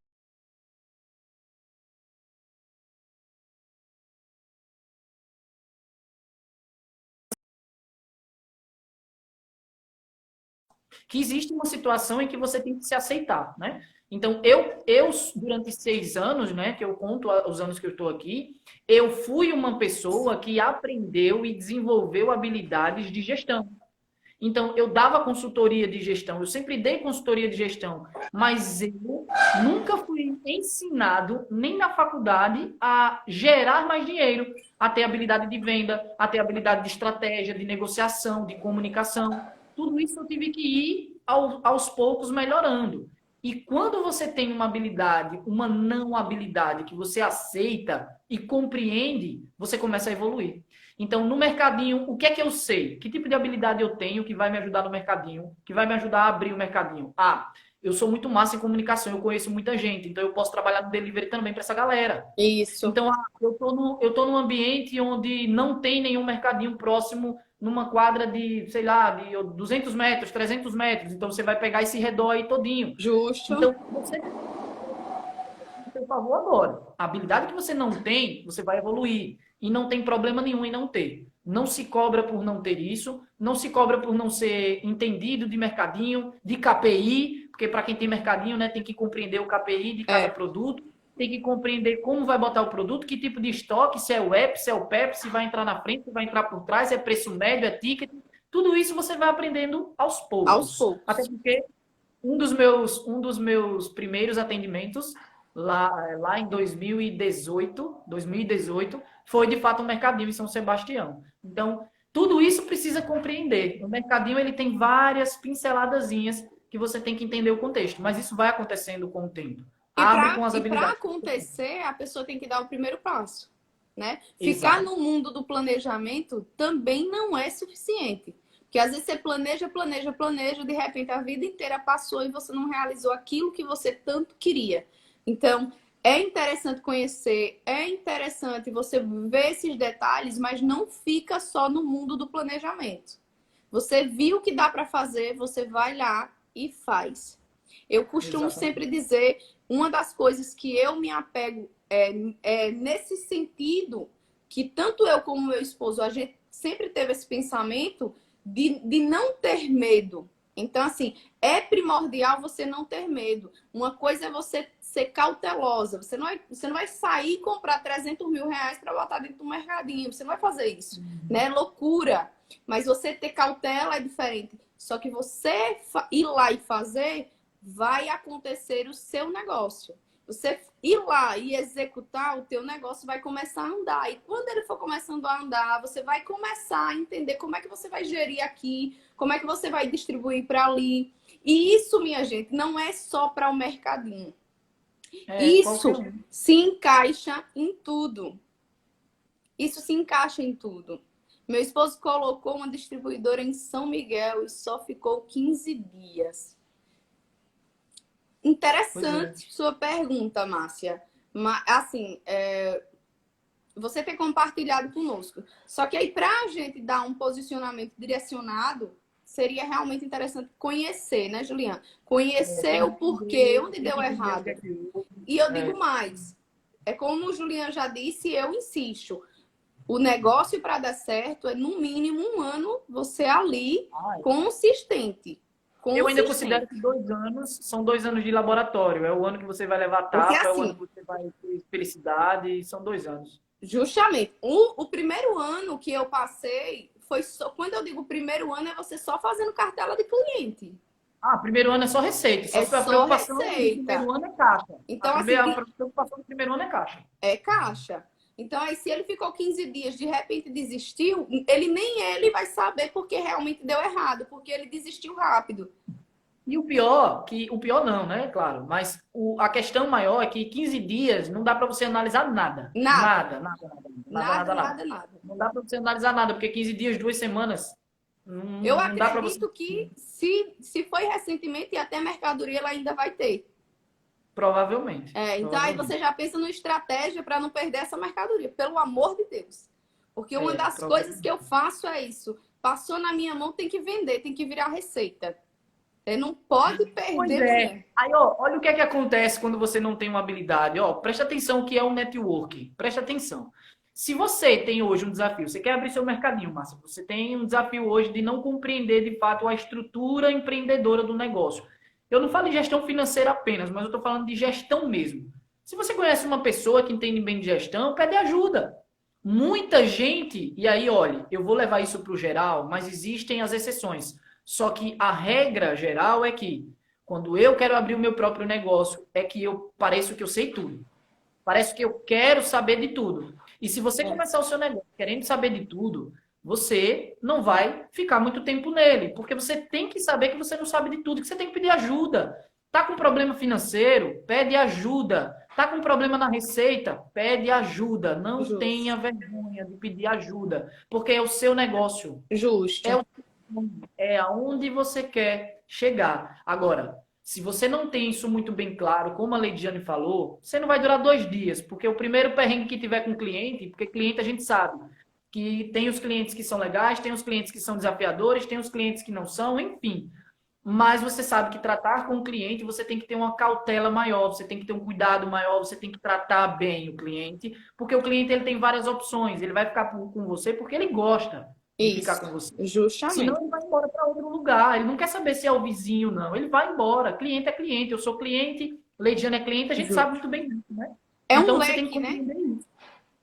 Que existe uma situação em que você tem que se aceitar, né? Então, eu durante 6 anos, né, que eu conto os anos que eu estou aqui, eu fui uma pessoa que aprendeu e desenvolveu habilidades de gestão. Então, eu dava consultoria de gestão, eu sempre dei consultoria de gestão, mas eu nunca fui ensinado, nem na faculdade, a gerar mais dinheiro, a ter habilidade de venda, a ter habilidade de estratégia, de negociação, de comunicação. Tudo isso eu tive que ir aos poucos melhorando. E quando você tem uma habilidade, uma não habilidade que você aceita e compreende, você começa a evoluir. Então, no mercadinho, o que é que eu sei? Que tipo de habilidade eu tenho que vai me ajudar no mercadinho? Que vai me ajudar a abrir o mercadinho? Ah, eu sou muito massa em comunicação, eu conheço muita gente, então eu posso trabalhar no delivery também para essa galera. Isso. Então, eu tô num ambiente onde não tem nenhum mercadinho próximo, numa quadra de, sei lá, de 200 metros, 300 metros. Então, você vai pegar esse redor aí todinho. Justo. Então, você por favor agora. A habilidade que você não tem, você vai evoluir. E não tem problema nenhum em não ter. Não se cobra por não ter isso, não se cobra por não ser entendido de mercadinho, de KPI, porque para quem tem mercadinho, né, tem que compreender o KPI de cada produto, tem que compreender como vai botar o produto, que tipo de estoque, se é o app, se é o PEP, se vai entrar na frente, se vai entrar por trás, se é preço médio, é ticket. Tudo isso você vai aprendendo aos poucos. Aos poucos. Até porque um dos meus primeiros atendimentos lá em 2018, foi de fato um mercadinho em São Sebastião. Então, tudo isso precisa compreender. O mercadinho ele tem várias pinceladazinhas que você tem que entender o contexto, mas isso vai acontecendo com o tempo. Abre com as E para habilidades. acontecer, a pessoa tem que dar o primeiro passo, né? Exato. Ficar no mundo do planejamento também não é suficiente. Porque às vezes você planeja, de repente a vida inteira passou e você não realizou aquilo que você tanto queria. Então, é interessante conhecer, é interessante você ver esses detalhes, mas não fica só no mundo do planejamento. Você viu que dá para fazer, você vai lá e faz. Eu costumo sempre dizer, uma das coisas que eu me apego é nesse sentido, que tanto eu como meu esposo, a gente sempre teve esse pensamento de não ter medo. Então, assim, é primordial você não ter medo. Uma coisa é você ser cautelosa. Você não vai sair e comprar 300 mil reais para botar dentro do mercadinho. Você não vai fazer isso, né? Loucura. Mas você ter cautela é diferente. Só que você ir lá e fazer, vai acontecer o seu negócio. Você ir lá e executar, o teu negócio vai começar a andar. E quando ele for começando a andar, você vai começar a entender como é que você vai gerir aqui, como é que você vai distribuir para ali. E isso, minha gente, não é só para o mercadinho. Isso se encaixa em tudo. Isso se encaixa em tudo. Meu esposo colocou uma distribuidora em São Miguel e só ficou 15 dias. Interessante sua pergunta, Márcia. Mas, assim, você ter compartilhado conosco. Só que aí, para a gente dar um posicionamento direcionado, seria realmente interessante conhecer, né, Juliana? Conhecer o porquê, onde deu errado. E eu digo mais. É como o Julian já disse, eu insisto. O negócio, para dar certo, é no mínimo 1 ano você ali consistente. Eu ainda considero que 2 anos são 2 anos de laboratório. É o ano que você vai levar tapa, é o ano que você vai ter felicidade, são 2 anos. Justamente. O primeiro ano que eu passei foi só. Quando eu digo primeiro ano, é você só fazendo cartela de cliente. Primeiro ano é só receita. Só a preocupação do primeiro ano é caixa. Então, a preocupação do primeiro ano é caixa. É caixa. Então, aí, se ele ficou 15 dias, de repente desistiu, nem ele vai saber porque realmente deu errado, porque ele desistiu rápido. E o pior não, né? Claro, mas a questão maior é que 15 dias não dá para você analisar nada. Nada. Nada, nada, nada, nada, Nada, nada, nada. nada, nada. Não dá para você analisar nada, porque 15 dias, 2 semanas, Eu não dá para você. acredito que se foi recentemente, até mercadoria ela ainda vai ter. Provavelmente. Então aí você já pensa numa estratégia para não perder essa mercadoria, pelo amor de Deus. Porque uma das coisas que eu faço é isso. Passou na minha mão, tem que vender, tem que virar receita. Não pode perder. Pois é. Aí, ó, olha o que é que acontece quando você não tem uma habilidade. Ó, presta atenção que é um network. Presta atenção. Se você tem hoje um desafio, você quer abrir seu mercadinho, Márcia, você tem um desafio hoje de não compreender de fato a estrutura empreendedora do negócio. Eu não falo de gestão financeira apenas, mas eu estou falando de gestão mesmo. Se você conhece uma pessoa que entende bem de gestão, pede ajuda. Muita gente, e aí, olha, eu vou levar isso para o geral, mas existem as exceções. Só que a regra geral é que, quando eu quero abrir o meu próprio negócio, é que eu pareço que eu sei tudo. Parece que eu quero saber de tudo. E se você começar o seu negócio querendo saber de tudo, você não vai ficar muito tempo nele. Porque você tem que saber que você não sabe de tudo, que você tem que pedir ajuda. Tá com problema financeiro? Pede ajuda. Tá com problema na receita? Pede ajuda. Não Justo. tenha vergonha de pedir ajuda. Porque é o seu negócio. Justo. É aonde você quer chegar. Agora, se você não tem isso muito bem claro, como a Leidiane falou, você não vai durar 2 dias, porque o primeiro perrengue que tiver com o cliente, porque cliente a gente sabe que tem os clientes que são legais, tem os clientes que são desafiadores, tem os clientes que não são, enfim. Mas você sabe que tratar com o cliente, você tem que ter uma cautela maior, você tem que ter um cuidado maior, você tem que tratar bem o cliente, porque o cliente ele tem várias opções, ele vai ficar com você porque ele gosta de ficar com você. Justamente. Senão ele vai embora para outro lugar. Ele não quer saber se é o vizinho, não. Ele vai embora. Cliente é cliente. Eu sou cliente, Leidiane é cliente, a gente sabe muito bem disso, né? Então, um leque, você tem que né? isso.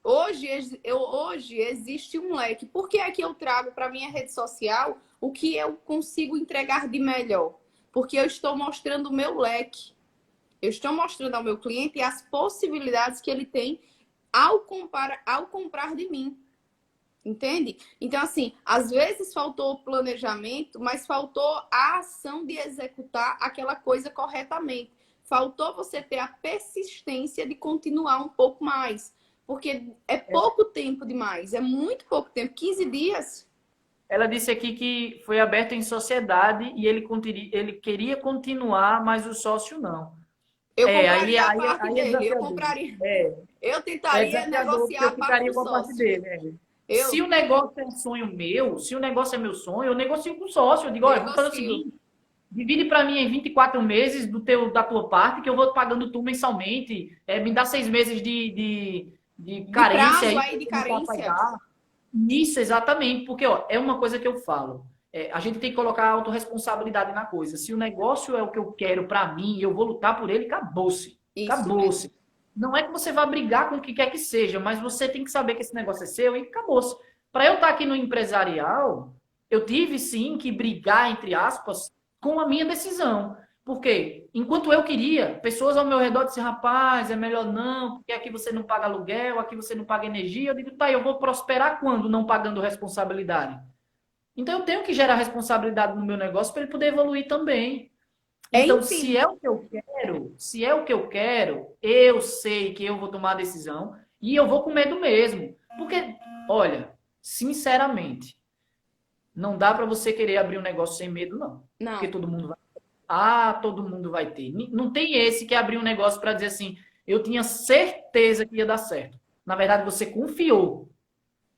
Hoje existe um leque. Por que é que eu trago para minha rede social o que eu consigo entregar de melhor? Porque eu estou mostrando o meu leque. Eu estou mostrando ao meu cliente as possibilidades que ele tem ao comprar de mim. Entende? Então, assim, às vezes faltou o planejamento, mas faltou a ação de executar aquela coisa corretamente. Faltou você ter a persistência de continuar um pouco mais. Porque é pouco tempo demais, é muito pouco tempo, 15 dias. Ela disse aqui que foi aberto em sociedade e ele queria continuar, mas o sócio não. Eu compraria a parte dele, eu compraria. Eu tentaria negociar a parte do sócio. Dele, Se o negócio é um sonho meu, se o negócio é meu sonho, eu negocio com o sócio. Eu digo, olha, vamos fazer o seguinte, divide para mim em 24 meses da tua parte, que eu vou pagando tu mensalmente. Me dá 6 meses de carência. De prazo aí de carência. Isso, exatamente. Porque, ó, é uma coisa que eu falo. A gente tem que colocar a autorresponsabilidade na coisa. Se o negócio é o que eu quero para mim, eu vou lutar por ele, acabou-se. Acabou-se. Não é que você vá brigar com o que quer que seja, mas você tem que saber que esse negócio é seu e acabou-se. Para eu estar aqui no empresarial, eu tive sim que brigar, entre aspas, com a minha decisão. Porque enquanto eu queria, pessoas ao meu redor disseram, rapaz, é melhor não, porque aqui você não paga aluguel, aqui você não paga energia. Eu digo, tá, eu vou prosperar quando não pagando responsabilidade? Então eu tenho que gerar responsabilidade no meu negócio para ele poder evoluir também. Então, se é o que eu quero, eu sei que eu vou tomar a decisão e eu vou com medo mesmo. Porque, olha, sinceramente, não dá para você querer abrir um negócio sem medo, não. Porque todo mundo vai ter. Não tem esse que abrir um negócio para dizer assim, eu tinha certeza que ia dar certo. Na verdade, você confiou.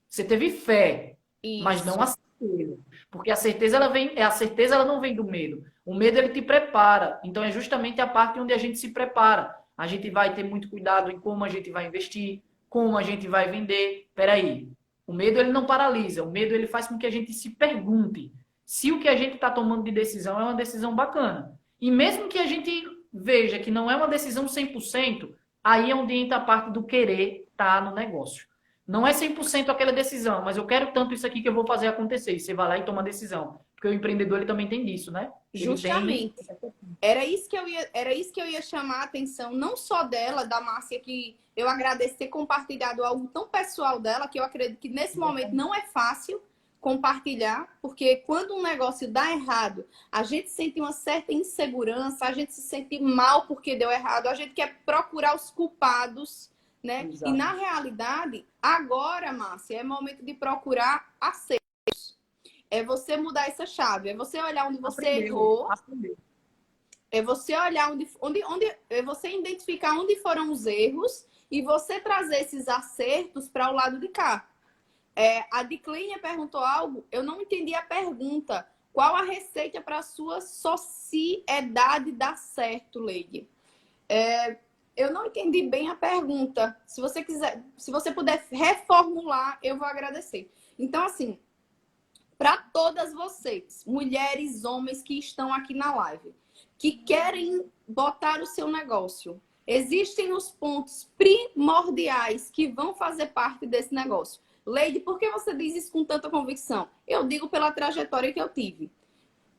Você teve fé, mas não a certeza. Porque a certeza ela não vem do medo. O medo ele te prepara. Então é justamente a parte onde a gente se prepara. A gente vai ter muito cuidado em como a gente vai investir, como a gente vai vender. Peraí, o medo ele não paralisa. O medo ele faz com que a gente se pergunte se o que a gente está tomando de decisão é uma decisão bacana. E mesmo que a gente veja que não é uma decisão 100%, aí é onde entra a parte do querer estar no negócio. Não é 100% aquela decisão, mas eu quero tanto isso aqui que eu vou fazer acontecer. E você vai lá e toma a decisão. Porque o empreendedor ele também tem disso, né? Ele tem. Justamente. Era isso que eu ia chamar a atenção, não só dela, da Márcia, que eu agradeço ter compartilhado algo tão pessoal dela, que eu acredito que nesse momento não é fácil compartilhar, porque quando um negócio dá errado, a gente sente uma certa insegurança, a gente se sente mal porque deu errado, a gente quer procurar os culpados, né? Exato. E na realidade, agora, Márcia, é momento de procurar acerto. É você mudar essa chave, é você olhar onde você errou, é você olhar é você identificar onde foram os erros e você trazer esses acertos para o lado de cá. A Diclênia perguntou algo, eu não entendi a pergunta. Qual a receita para a sua sociedade dar certo, Leide? Eu não entendi bem a pergunta. Se você quiser, se você puder reformular, eu vou agradecer. Então, assim, para todas vocês, mulheres, homens que estão aqui na live, que querem botar o seu negócio, existem os pontos primordiais que vão fazer parte desse negócio. Leide, por que você diz isso com tanta convicção? Eu digo pela trajetória que eu tive.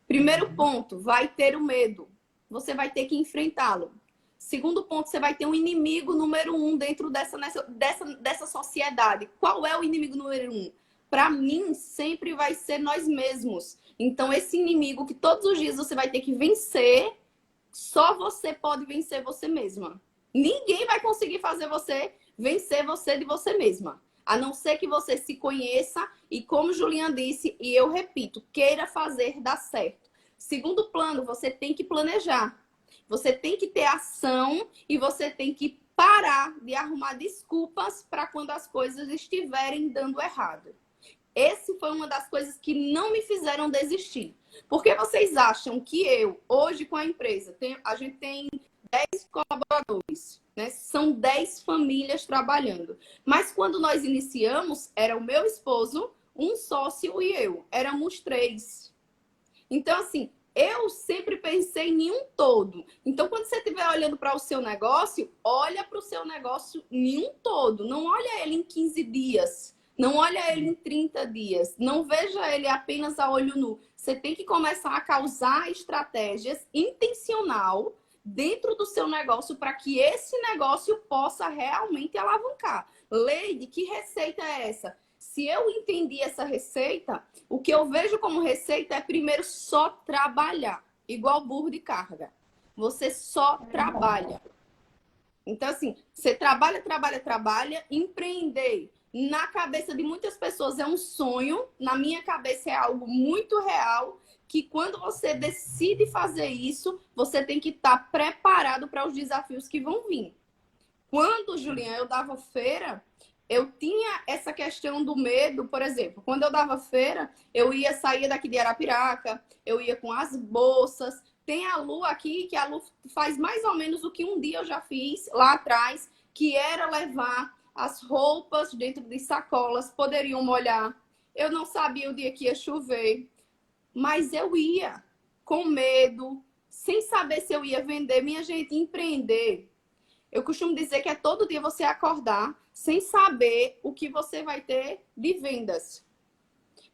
Primeiro ponto, vai ter o medo. Você vai ter que enfrentá-lo. Segundo ponto, você vai ter um inimigo número 1 dentro dessa sociedade. Qual é o inimigo número 1? Para mim, sempre vai ser nós mesmos. Então, esse inimigo que todos os dias você vai ter que vencer, só você pode vencer você mesma. Ninguém vai conseguir fazer você vencer você de você mesma. A não ser que você se conheça e, como Juliana disse, e eu repito, queira fazer dar certo. Segundo plano, você tem que planejar. Você tem que ter ação e você tem que parar de arrumar desculpas para quando as coisas estiverem dando errado. Esse foi uma das coisas que não me fizeram desistir. Porque vocês acham que eu, hoje com a empresa, a gente tem 10 colaboradores, né? São 10 famílias trabalhando. Mas quando nós iniciamos, era o meu esposo, um sócio e eu. Éramos 3. Então, assim, eu sempre pensei em um todo. Então, quando você estiver olhando para o seu negócio, olha para o seu negócio em um todo. Não olha ele em 15 dias. Não olha ele em 30 dias. Não veja ele apenas a olho nu. Você tem que começar a causar estratégias intencional dentro do seu negócio para que esse negócio possa realmente alavancar. Leide, que receita é essa? Se eu entendi essa receita, o que eu vejo como receita é primeiro só trabalhar, igual burro de carga. Você só trabalha. Então, assim, você trabalha, empreender. Na cabeça de muitas pessoas é um sonho, na minha cabeça é algo muito real, que quando você decide fazer isso, você tem que estar preparado para os desafios que vão vir. Quando, Juliana, eu dava feira, eu tinha essa questão do medo, por exemplo, quando eu dava feira, eu sair daqui de Arapiraca, eu ia com as bolsas. Tem a Lu aqui, que a Lu faz mais ou menos o que um dia eu já fiz lá atrás, que era levar as roupas dentro de sacolas, poderiam molhar. Eu não sabia o dia que ia chover, mas eu ia com medo, sem saber se eu ia vender. Minha gente, empreender, eu costumo dizer que é todo dia você acordar sem saber o que você vai ter de vendas.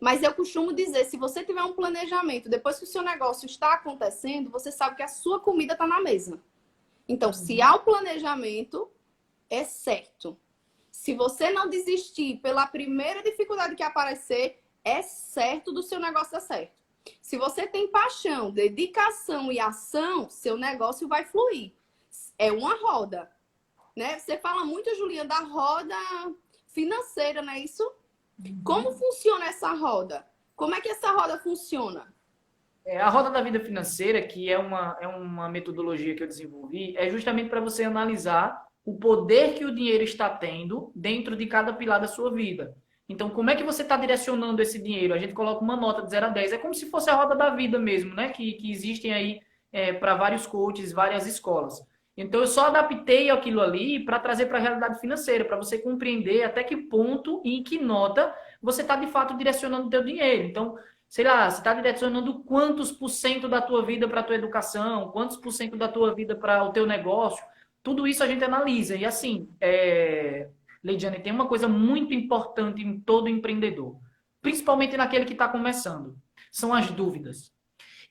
Mas eu costumo dizer, se você tiver um planejamento, depois que o seu negócio está acontecendo, você sabe que a sua comida está na mesa. Então, se há o planejamento, é certo. Se você não desistir pela primeira dificuldade que aparecer, é certo do seu negócio dar certo. Se você tem paixão, dedicação e ação, seu negócio vai fluir. É uma roda, né? Você fala muito, Juliana, da roda financeira, não é isso? Como funciona essa roda? Como é que essa roda funciona? A roda da vida financeira, que é uma metodologia que eu desenvolvi, é justamente para você analisar o poder que o dinheiro está tendo dentro de cada pilar da sua vida. Então, como é que você está direcionando esse dinheiro? A gente coloca uma nota de 0 a 10. É como se fosse a roda da vida mesmo, né? Que existem aí para vários coaches, várias escolas. Então, eu só adaptei aquilo ali para trazer para a realidade financeira, para você compreender até que ponto e em que nota você está, de fato, direcionando o teu dinheiro. Então, sei lá, você está direcionando quantos por cento da tua vida para a tua educação, quantos por cento da tua vida para o teu negócio. Tudo isso a gente analisa. E assim, Leidiane, tem uma coisa muito importante em todo empreendedor, principalmente naquele que está começando, são as dúvidas.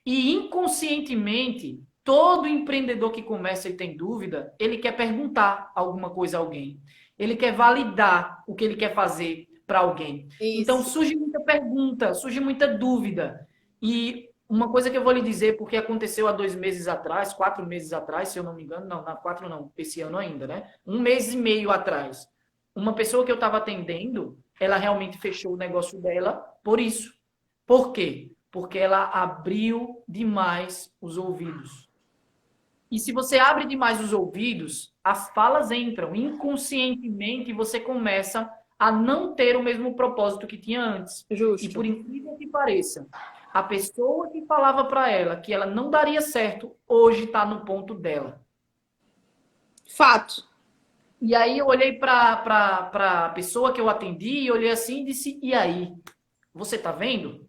E inconscientemente, todo empreendedor que começa e tem dúvida, ele quer perguntar alguma coisa a alguém. Ele quer validar o que ele quer fazer para alguém. Então Isso. surge muita pergunta, surge muita dúvida. E uma coisa que eu vou lhe dizer, porque aconteceu há 2 meses atrás, 4 meses atrás, se eu não me engano, não, na 4 não, esse ano ainda, né? 1 mês e meio atrás. Uma pessoa que eu estava atendendo, ela realmente fechou o negócio dela por isso. Por quê? Porque ela abriu demais os ouvidos. E se você abre demais os ouvidos, as falas entram. Inconscientemente, você começa a não ter o mesmo propósito que tinha antes. E Justo. por incrível que pareça, a pessoa que falava para ela que ela não daria certo, hoje está no ponto dela. Fato. E aí eu olhei para a pessoa que eu atendi e olhei assim e disse, e aí? Você está vendo?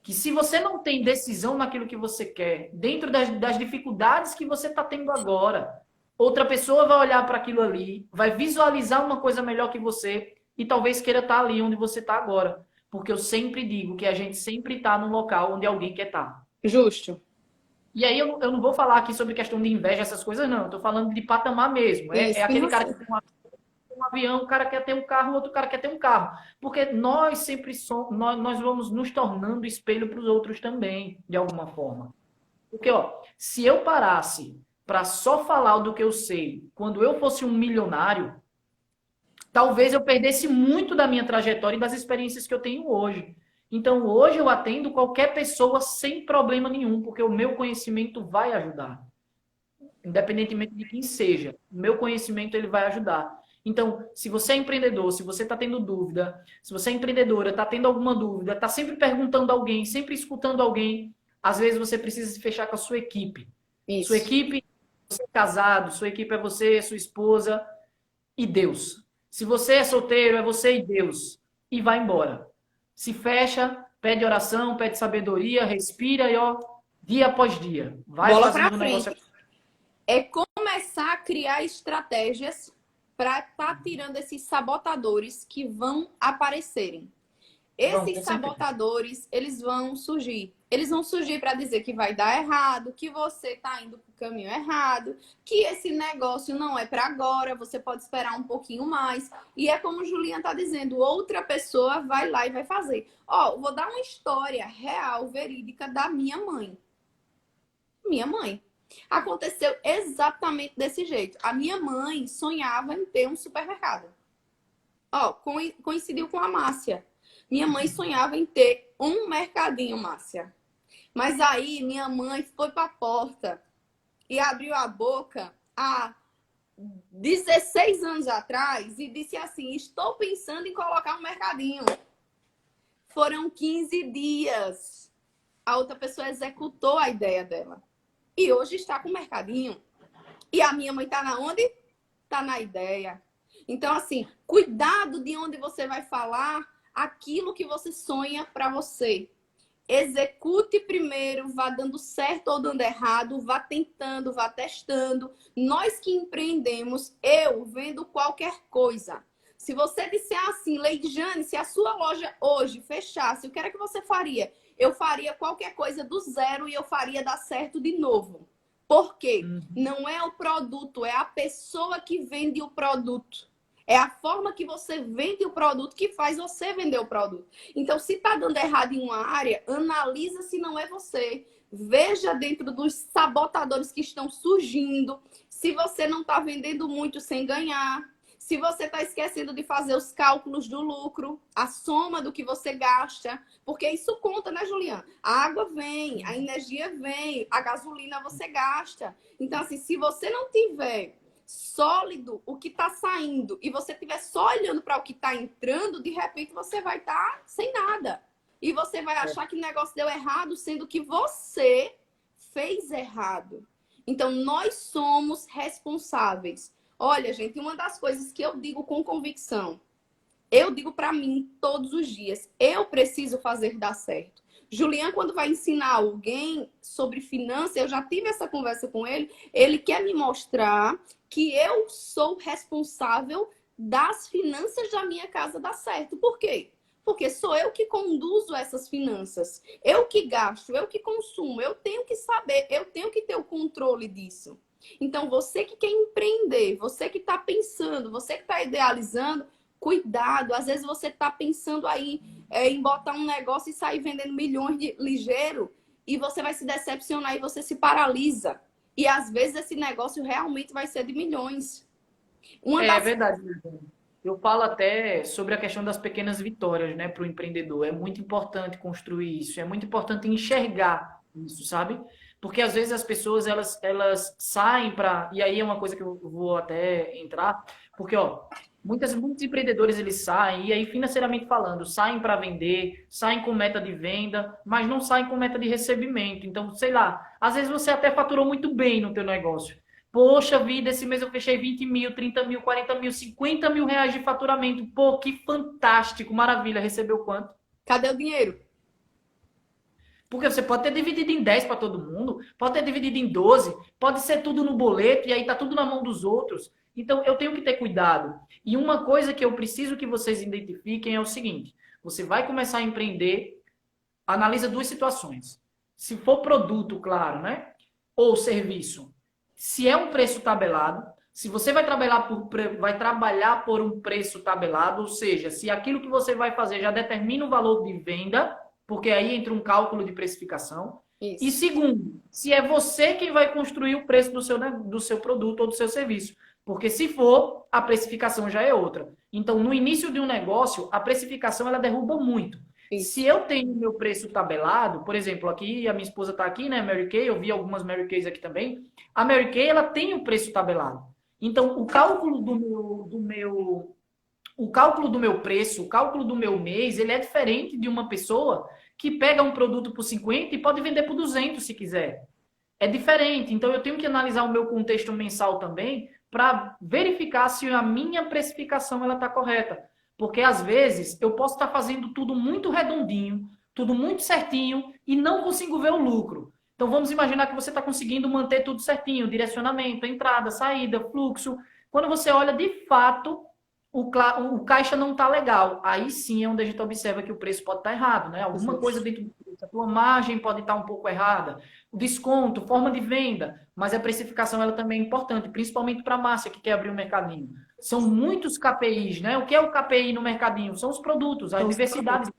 Que se você não tem decisão naquilo que você quer, dentro das dificuldades que você está tendo agora, outra pessoa vai olhar para aquilo ali, vai visualizar uma coisa melhor que você e talvez queira estar ali onde você está agora. Porque eu sempre digo que a gente sempre está num local onde alguém quer estar. Justo. E aí eu não vou falar aqui sobre questão de inveja, essas coisas, não. Eu tô falando de patamar mesmo. É Isso, aquele cara que financeiro. tem um avião, o cara quer ter um carro, o outro cara quer ter um carro. Porque nós sempre somos, nós vamos nos tornando espelho para os outros também, de alguma forma. Porque, ó, se eu parasse para só falar do que eu sei, quando eu fosse um milionário, talvez eu perdesse muito da minha trajetória e das experiências que eu tenho hoje. Então, hoje eu atendo qualquer pessoa sem problema nenhum, porque o meu conhecimento vai ajudar. Independentemente de quem seja, o meu conhecimento ele vai ajudar. Então, se você é empreendedor, se você está tendo dúvida, se você é empreendedora, está tendo alguma dúvida, está sempre perguntando a alguém, sempre escutando alguém, às vezes você precisa se fechar com a sua equipe. Sua Isso. equipe, você é casado, sua equipe é você, sua esposa e Deus. Se você é solteiro, é você e Deus. E vai embora. Se fecha, pede oração, pede sabedoria, respira e ó, dia após dia. Vai Bola pra fazendo o negócio. frente. É começar a criar estratégias para estar tirando esses sabotadores que vão aparecerem. Vão, Esses com certeza. sabotadores, eles vão surgir. Eles vão surgir para dizer que vai dar errado, que você está indo para o caminho errado, que esse negócio não é para agora, você pode esperar um pouquinho mais. E é como Juliana está dizendo, outra pessoa vai lá e vai fazer. Ó, vou dar uma história real, verídica da minha mãe. Minha mãe. Aconteceu exatamente desse jeito. A minha mãe sonhava em ter um supermercado. Ó, coincidiu com a Márcia. Minha mãe sonhava em ter um mercadinho, Márcia. Mas aí minha mãe foi para a porta e abriu a boca há 16 anos atrás e disse assim: estou pensando em colocar um mercadinho. Foram 15 dias. A outra pessoa executou a ideia dela. E hoje está com o mercadinho. E a minha mãe está na onde? Está na ideia. Então, assim, cuidado de onde você vai falar aquilo que você sonha para você. Execute primeiro, vá dando certo ou dando errado, vá tentando, vá testando. Nós que empreendemos, eu vendo qualquer coisa. Se você disser assim, Leidiane, se a sua loja hoje fechasse, o que era que você faria? Eu faria qualquer coisa do zero e eu faria dar certo de novo. Por quê? Não é o produto, é a pessoa que vende o produto. É a forma que você vende o produto que faz você vender o produto. Então, se está dando errado em uma área, analisa se não é você. Veja dentro dos sabotadores que estão surgindo, se você não está vendendo muito sem ganhar, se você está esquecendo de fazer os cálculos do lucro, a soma do que você gasta, porque isso conta, né, Juliana? A água vem, a energia vem, a gasolina você gasta. Então, assim, se você não tiver sólido o que está saindo e você estiver só olhando para o que está entrando, de repente você vai estar sem nada. E você vai achar que o negócio deu errado, sendo que você fez errado. Então, nós somos responsáveis. Olha, gente, uma das coisas que eu digo com convicção, eu digo para mim todos os dias, eu preciso fazer dar certo. Julian, quando vai ensinar alguém sobre finanças, eu já tive essa conversa com ele, ele quer me mostrar que eu sou responsável das finanças da minha casa dar certo. Por quê? Porque sou eu que conduzo essas finanças. Eu que gasto, eu que consumo, eu tenho que saber, eu tenho que ter o controle disso. Então, você que quer empreender, você que está pensando, você que está idealizando, cuidado. Às vezes você está pensando aí em botar um negócio e sair vendendo milhões de ligeiro e você vai se decepcionar e você se paralisa. E às vezes esse negócio realmente vai ser de milhões. Uma É das... verdade. Eu falo até sobre a questão das pequenas vitórias, né, para o empreendedor. É muito importante construir isso, é muito importante enxergar isso, sabe? Porque às vezes as pessoas elas saem para, e aí é uma coisa que eu vou até entrar, porque ó, muitos empreendedores eles saem e aí financeiramente falando, saem para vender, saem com meta de venda, mas não saem com meta de recebimento. Então, sei lá, às vezes você até faturou muito bem no teu negócio. Poxa vida, esse mês eu fechei 20 mil, 30 mil, 40 mil, 50 mil reais de faturamento. Pô, que fantástico, maravilha. Recebeu quanto? Cadê o dinheiro? Porque você pode ter dividido em 10 para todo mundo, pode ter dividido em 12, pode ser tudo no boleto e aí tá tudo na mão dos outros. Então eu tenho que ter cuidado. E uma coisa que eu preciso que vocês identifiquem é o seguinte: você vai começar a empreender, analisa duas situações. Se for produto, claro, né? Ou serviço. Se é um preço tabelado, se você vai trabalhar por um preço tabelado, ou seja, se aquilo que você vai fazer já determina o valor de venda, porque aí entra um cálculo de precificação. E Isso. segundo, se é você quem vai construir o preço do seu produto ou do seu serviço. Porque se for, a precificação já é outra. Então, no início de um negócio, a precificação ela derruba muito. Se Isso. eu tenho meu preço tabelado, por exemplo, aqui, a minha esposa está aqui, né, Mary Kay, eu vi algumas Mary Kays aqui também. A Mary Kay, ela tem o preço tabelado. Então, o cálculo do meu preço, o cálculo do meu mês, ele é diferente de uma pessoa que pega um produto por 50 e pode vender por 200 se quiser. É diferente. Então, eu tenho que analisar o meu contexto mensal também para verificar se a minha precificação ela está correta. Porque, às vezes, eu posso estar fazendo tudo muito redondinho, tudo muito certinho e não consigo ver o lucro. Então, vamos imaginar que você está conseguindo manter tudo certinho, direcionamento, entrada, saída, fluxo. Quando você olha, de fato, o caixa não está legal. Aí sim é onde a gente observa que o preço pode estar errado, né? Alguma coisa dentro do preço. A tua margem pode estar um pouco errada. O desconto, forma de venda. Mas a precificação ela também é importante, principalmente para a Márcia que quer abrir um mercadinho. São muitos KPIs, né? O que é o KPI no mercadinho? São os produtos, as diversidades.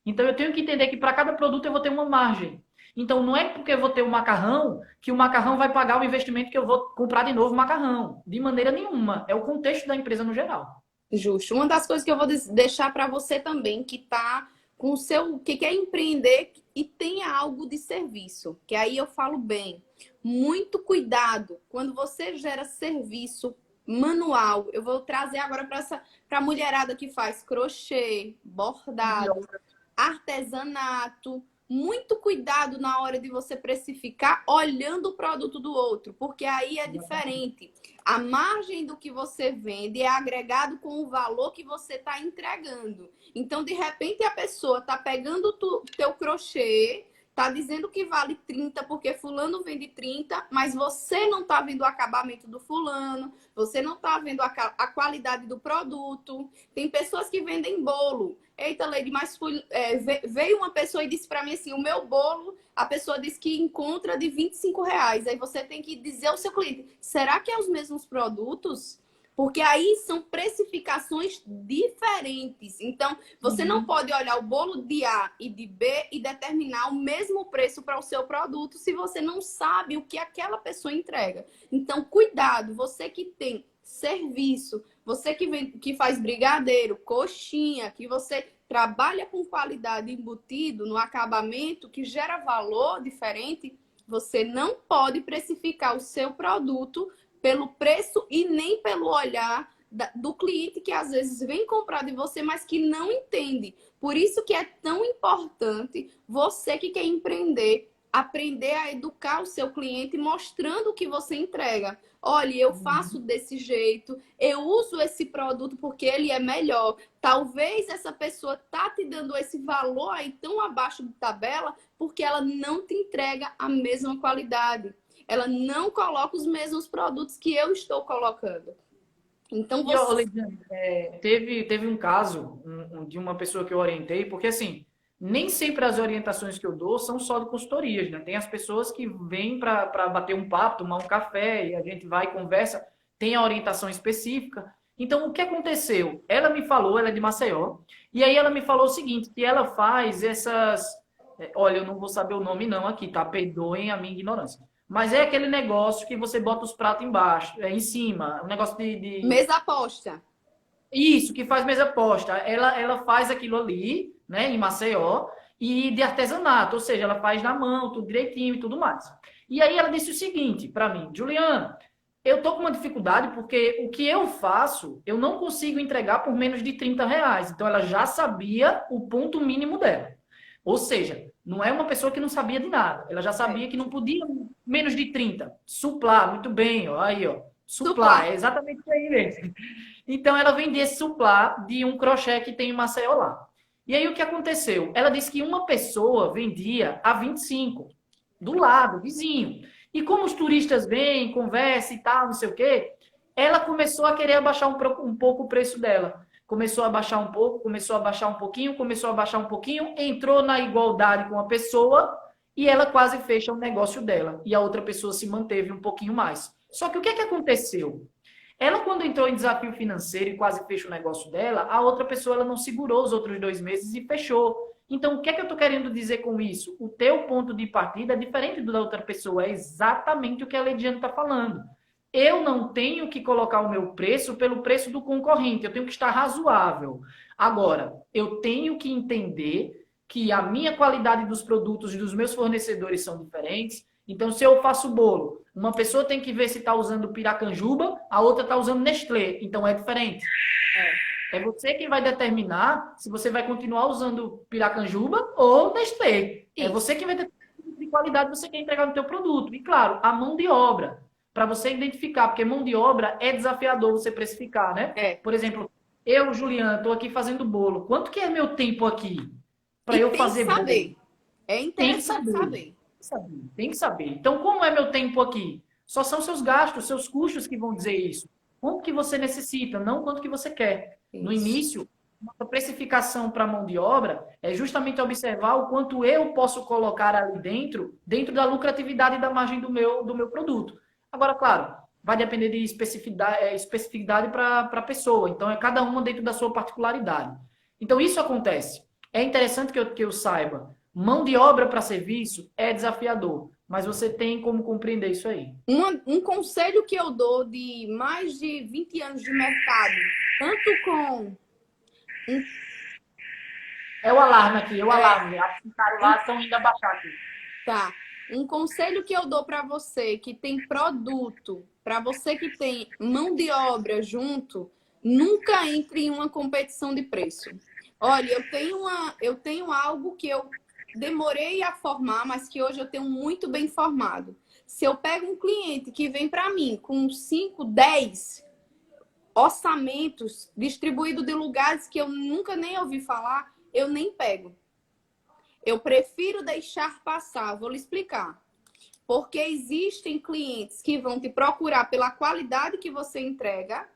Então eu tenho que entender que para cada produto eu vou ter uma margem. Então não é porque eu vou ter o macarrão que o macarrão vai pagar o investimento que eu vou comprar de novo o macarrão. De maneira nenhuma. É o contexto da empresa no geral. Justo. Uma das coisas que eu vou deixar para você também, que tá com o seu, que quer empreender e tem algo de serviço, que aí eu falo bem. Muito cuidado quando você gera serviço manual. Eu vou trazer agora para a mulherada que faz crochê, bordado, artesanato. Muito cuidado na hora de você precificar olhando o produto do outro, porque aí é diferente. A margem do que você vende é agregado com o valor que você está entregando. Então, de repente, a pessoa está pegando o teu crochê, está dizendo que vale 30 porque fulano vende 30, mas você não está vendo o acabamento do fulano, você não está vendo a qualidade do produto. Tem pessoas que vendem bolo. Eita, Lady, mas veio uma pessoa e disse para mim assim, o meu bolo, a pessoa disse que encontra de R$ 25. Aí você tem que dizer ao seu cliente, será que é os mesmos produtos? Porque aí são precificações diferentes. Então, você não pode olhar o bolo de A e de B e determinar o mesmo preço para o seu produto se você não sabe o que aquela pessoa entrega. Então, cuidado, você que tem serviço, você que faz brigadeiro, coxinha, que você trabalha com qualidade embutido no acabamento, que gera valor diferente, você não pode precificar o seu produto pelo preço e nem pelo olhar do cliente que às vezes vem comprar de você, mas que não entende. Por isso que é tão importante você que quer empreender, aprender a educar o seu cliente mostrando o que você entrega. Olha, eu faço desse jeito, eu uso esse produto porque ele é melhor. Talvez essa pessoa tá te dando esse valor aí tão abaixo de tabela porque ela não te entrega a mesma qualidade. Ela não coloca os mesmos produtos que eu estou colocando. Então, E, ó, você... Legiane, teve um caso de uma pessoa que eu orientei, porque assim, nem sempre as orientações que eu dou são só de consultorias, né? Tem as pessoas que vêm para bater um papo, tomar um café, e a gente vai e conversa, tem a orientação específica. Então, o que aconteceu? Ela me falou, ela é de Maceió, e aí ela me falou o seguinte, que ela faz essas... Olha, eu não vou saber o nome não aqui, tá? Perdoem a minha ignorância. Mas é aquele negócio que você bota os pratos embaixo, em cima, um negócio Mesa aposta. isso, que faz mesa posta. Ela faz aquilo ali, né, em Maceió, e de artesanato, ou seja, ela faz na mão, tudo direitinho e tudo mais. E aí ela disse o seguinte para mim, Juliana, eu tô com uma dificuldade porque o que eu faço, eu não consigo entregar por menos de R$ 30. Então ela já sabia o ponto mínimo dela. Ou seja, não é uma pessoa que não sabia de nada. Ela já sabia que não podia menos de 30. Suplar, muito bem, ó, aí, ó. Suplar, Suplar. é exatamente isso aí mesmo. Então ela vendia esse suplá de um crochê que tem em Maceió lá. E aí o que aconteceu? Ela disse que uma pessoa vendia a 25, do lado, vizinho. E como os turistas vêm, conversam e tal, não sei o quê, ela começou a querer abaixar um pouco o preço dela. Começou a baixar um pouco, começou a baixar um pouquinho, começou a baixar um pouquinho, entrou na igualdade com a pessoa e ela quase fecha o negócio dela. E a outra pessoa se manteve um pouquinho mais. Só que o que é que aconteceu? Ela, quando entrou em desafio financeiro e quase fecha o negócio dela, a outra pessoa ela não segurou os outros 2 meses e fechou. Então, o que é que eu estou querendo dizer com isso? O teu ponto de partida é diferente do da outra pessoa. É exatamente o que a Leidiane está falando. Eu não tenho que colocar o meu preço pelo preço do concorrente. Eu tenho que estar razoável. Agora, eu tenho que entender que a minha qualidade dos produtos e dos meus fornecedores são diferentes. Então, se eu faço bolo, uma pessoa tem que ver se está usando Piracanjuba, a outra está usando Nestlé. Então, é diferente. É você quem vai determinar se você vai continuar usando Piracanjuba ou Nestlé. É Isso. você quem vai determinar que qualidade você quer entregar no teu produto. E, claro, a mão de obra, para você identificar, porque mão de obra é desafiador você precificar, né? É. Por exemplo, eu, Juliana, estou aqui fazendo bolo. Quanto que é meu tempo aqui para E eu tem que fazer bolo? saber. É Tem que interessante saber. saber. Tem que saber. Então, como é meu tempo aqui? Só são seus gastos, seus custos que vão dizer isso. Quanto que você necessita, não quanto que você quer. No Isso. início, a precificação para mão de obra é justamente observar o quanto eu posso colocar ali dentro da lucratividade e da margem do meu produto. Agora, claro, vai depender de especificidade para a pessoa. Então, é cada uma dentro da sua particularidade. Então, isso acontece. É interessante que eu saiba. Mão de obra para serviço é desafiador, mas você tem como compreender isso aí. Um conselho que eu dou de mais de 20 anos de mercado, tanto com... É o alarme aqui, é o alarme. Ficaram lá, estão indo abaixar aqui. Tá. Um conselho que eu dou para você que tem produto, para você que tem mão de obra junto, nunca entre em uma competição de preço. Olha, eu tenho algo que eu demorei a formar, mas que hoje eu tenho muito bem formado. Se eu pego um cliente que vem para mim com 5, 10 orçamentos distribuídos de lugares que eu nunca nem ouvi falar, eu nem pego. Eu prefiro deixar passar. Vou lhe explicar. Porque existem clientes que vão te procurar pela qualidade que você entrega.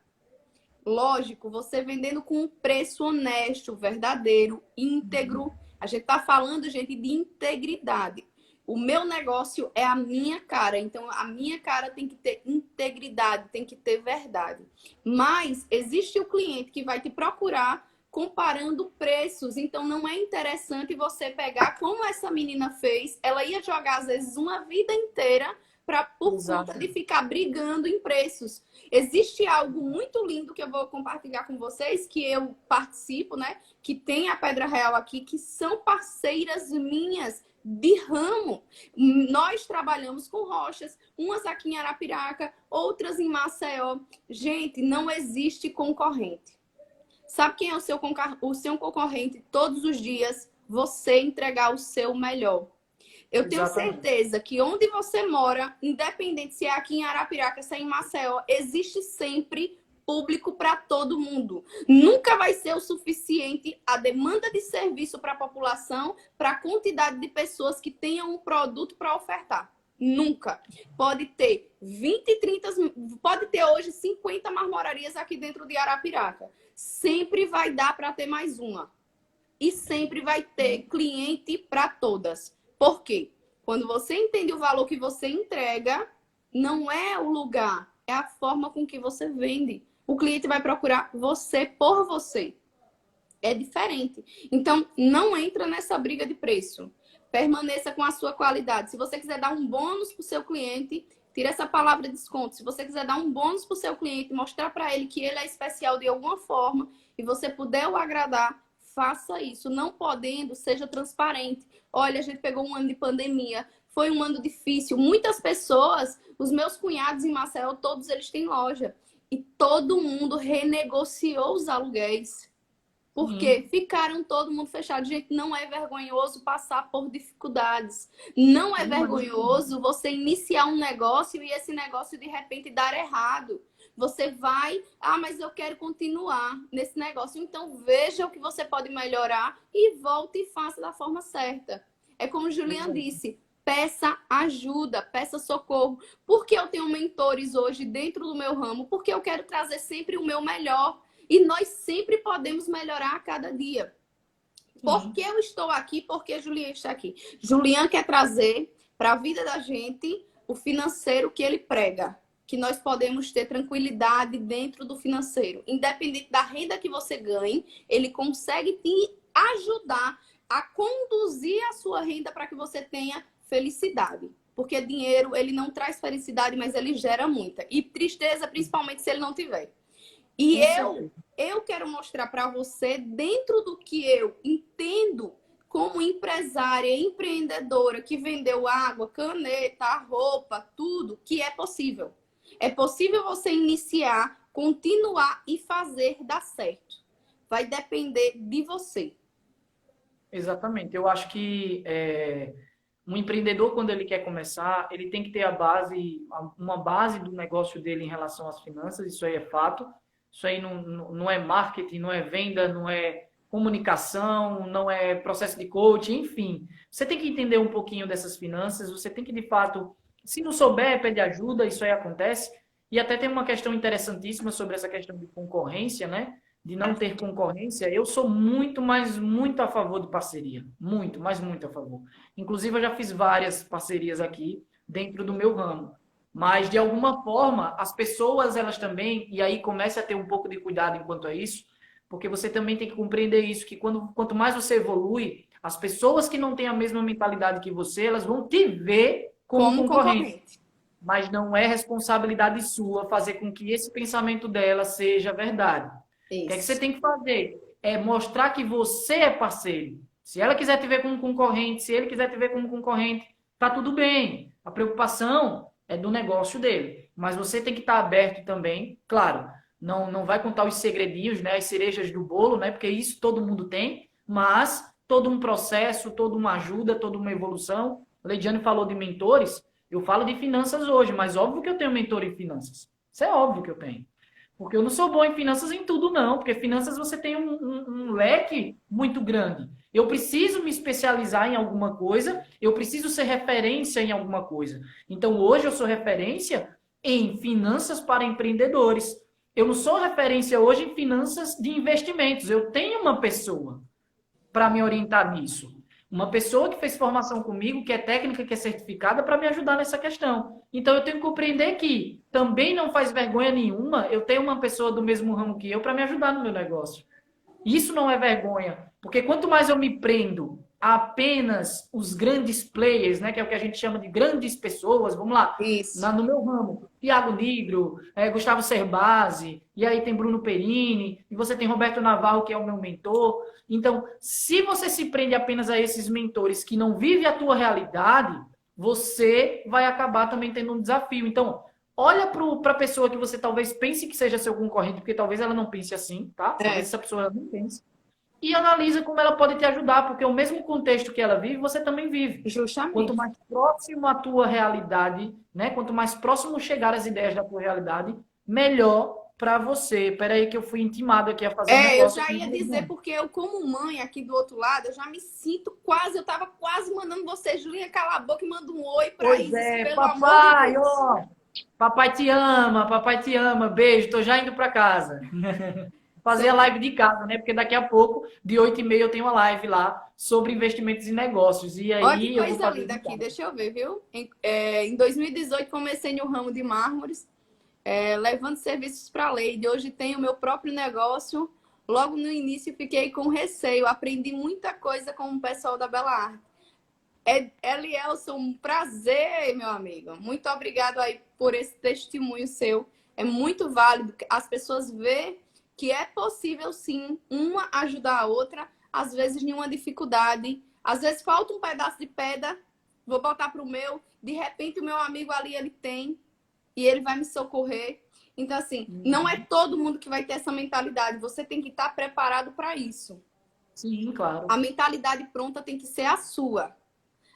Lógico, você vendendo com um preço honesto, verdadeiro, íntegro. A gente tá falando, gente, de integridade. O meu negócio é a minha cara. Então, a minha cara tem que ter integridade, tem que ter verdade. Mas existe o cliente que vai te procurar comparando preços. Então, não é interessante você pegar como essa menina fez. Ela ia jogar, às vezes, uma vida inteira por conta de ficar brigando em preços. Existe algo muito lindo que eu vou compartilhar com vocês, que eu participo, né? Que tem a Pedra Real aqui, que são parceiras minhas de ramo. Nós trabalhamos com rochas, umas aqui em Arapiraca, outras em Maceió. Gente, não existe concorrente. Sabe quem é o seu concorrente todos os dias? Você entregar o seu melhor. Eu tenho certeza que onde você mora, independente se é aqui em Arapiraca, se é em Maceió, existe sempre público para todo mundo. Nunca vai ser o suficiente a demanda de serviço para a população, para a quantidade de pessoas que tenham um produto para ofertar. Nunca. Pode ter 20, 30, pode ter hoje 50 marmorarias aqui dentro de Arapiraca. Sempre vai dar para ter mais uma. E sempre vai ter cliente para todas. Por quê? Quando você entende o valor que você entrega, não é o lugar, é a forma com que você vende. O cliente vai procurar você por você. É diferente. Então, não entra nessa briga de preço. Permaneça com a sua qualidade. Se você quiser dar um bônus para o seu cliente, tira essa palavra desconto. Se você quiser dar um bônus para o seu cliente, mostrar para ele que ele é especial de alguma forma e você puder o agradar, faça isso. Não podendo, seja transparente. Olha, a gente pegou um ano de pandemia, foi um ano difícil. Muitas pessoas, os meus cunhados em Maceió, todos eles têm loja. E todo mundo renegociou os aluguéis. Porque ficaram todo mundo fechado. Gente, não é vergonhoso passar por dificuldades. Não é vergonhoso você iniciar um negócio e esse negócio de repente dar errado. Você vai, mas eu quero continuar nesse negócio. Então veja o que você pode melhorar e volte e faça da forma certa. É como o Julian disse, peça ajuda, peça socorro. Por que eu tenho mentores hoje dentro do meu ramo? Porque eu quero trazer sempre o meu melhor. E nós sempre podemos melhorar a cada dia. Por que eu estou aqui? Porque Julian está aqui. Julian quer trazer para a vida da gente o financeiro que ele prega. Que nós podemos ter tranquilidade dentro do financeiro. Independente da renda que você ganhe, ele consegue te ajudar a conduzir a sua renda para que você tenha felicidade. Porque dinheiro, ele não traz felicidade, mas ele gera muita. E tristeza, principalmente, se ele não tiver. E eu quero mostrar para você, dentro do que eu entendo como empresária, empreendedora, que vendeu água, caneta, roupa, tudo, que é possível. É possível você iniciar, continuar e fazer dar certo. Vai depender de você. Exatamente. Eu acho que um empreendedor, quando ele quer começar, ele tem que ter uma base do negócio dele em relação às finanças, isso aí é fato. Isso aí não é marketing, não é venda, não é comunicação, não é processo de coaching, enfim. Você tem que entender um pouquinho dessas finanças, você tem que, de fato, se não souber, pede ajuda, isso aí acontece. E até tem uma questão interessantíssima sobre essa questão de concorrência, né? De não ter concorrência. Eu sou muito, mas muito a favor de parceria. Muito, mas muito a favor. Inclusive, eu já fiz várias parcerias aqui dentro do meu ramo. Mas, de alguma forma, as pessoas, elas também, e aí comece a ter um pouco de cuidado enquanto a isso, porque você também tem que compreender isso, que quanto mais você evolui, as pessoas que não têm a mesma mentalidade que você, elas vão te ver como concorrente. Mas não é responsabilidade sua fazer com que esse pensamento dela seja verdade. Isso. O que é que você tem que fazer? É mostrar que você é parceiro. Se ela quiser te ver como concorrente, se ele quiser te ver como concorrente, tá tudo bem. A preocupação é do negócio dele. Mas você tem que estar aberto também, claro, não vai contar os segredinhos, né, as cerejas do bolo, né, porque isso todo mundo tem, mas todo um processo, toda uma ajuda, toda uma evolução. A Leidiane falou de mentores, eu falo de finanças hoje, mas óbvio que eu tenho mentor em finanças. Isso é óbvio que eu tenho. Porque eu não sou bom em finanças em tudo, não. Porque finanças você tem um leque muito grande. Eu preciso me especializar em alguma coisa, eu preciso ser referência em alguma coisa. Então, hoje eu sou referência em finanças para empreendedores. Eu não sou referência hoje em finanças de investimentos. Eu tenho uma pessoa para me orientar nisso. Uma pessoa que fez formação comigo, que é técnica, que é certificada, para me ajudar nessa questão. Então, eu tenho que compreender que também não faz vergonha nenhuma eu ter uma pessoa do mesmo ramo que eu para me ajudar no meu negócio. Isso não é vergonha, porque quanto mais eu me prendo a apenas os grandes players, né, que é o que a gente chama de grandes pessoas, vamos lá, no meu ramo, Thiago Nigro, Gustavo Cerbasi, e aí tem Bruno Perini, e você tem Roberto Navarro, que é o meu mentor. Então, se você se prende apenas a esses mentores que não vivem a tua realidade, você vai acabar também tendo um desafio. Então, olha para a pessoa que você talvez pense que seja seu concorrente, porque talvez ela não pense assim, tá? Talvez essa pessoa não pense. E analisa como ela pode te ajudar, porque o mesmo contexto que ela vive, você também vive. Justamente. Quanto mais próximo à tua realidade, né? Quanto mais próximo chegar às ideias da tua realidade, melhor para você. Peraí que eu fui intimado aqui a fazer um Eu negócio já aqui. ia dizer, porque eu, como mãe aqui do outro lado, eu já me sinto quase, eu tava quase mandando você, Julinha, cala a boca e manda um oi pra Pois Isis, é, pelo amor de papai, Deus. ó, papai te ama, beijo, tô já indo para casa. Fazer a Sou... live de casa, né? Porque daqui a pouco, de 8h30, eu tenho uma live lá sobre investimentos e negócios. E Olha que aí eu vou coisa fazer linda de aqui, casa. deixa eu ver, viu? Em 2018 comecei no ramo de mármores, levando serviços para a Leide. Hoje tenho meu próprio negócio. Logo no início fiquei com receio, aprendi muita coisa com o pessoal da Bela Arte. Elielson, um prazer, meu amigo. Muito obrigado aí por esse testemunho seu. É muito válido. As pessoas vê que é possível, sim, uma ajudar a outra, às vezes em uma dificuldade. Às vezes falta um pedaço de pedra, vou botar para o meu. De repente, o meu amigo ali, ele tem, e ele vai me socorrer. Então, assim, não é todo mundo que vai ter essa mentalidade. Você tem que estar preparado para isso. Sim, claro. A mentalidade pronta tem que ser a sua.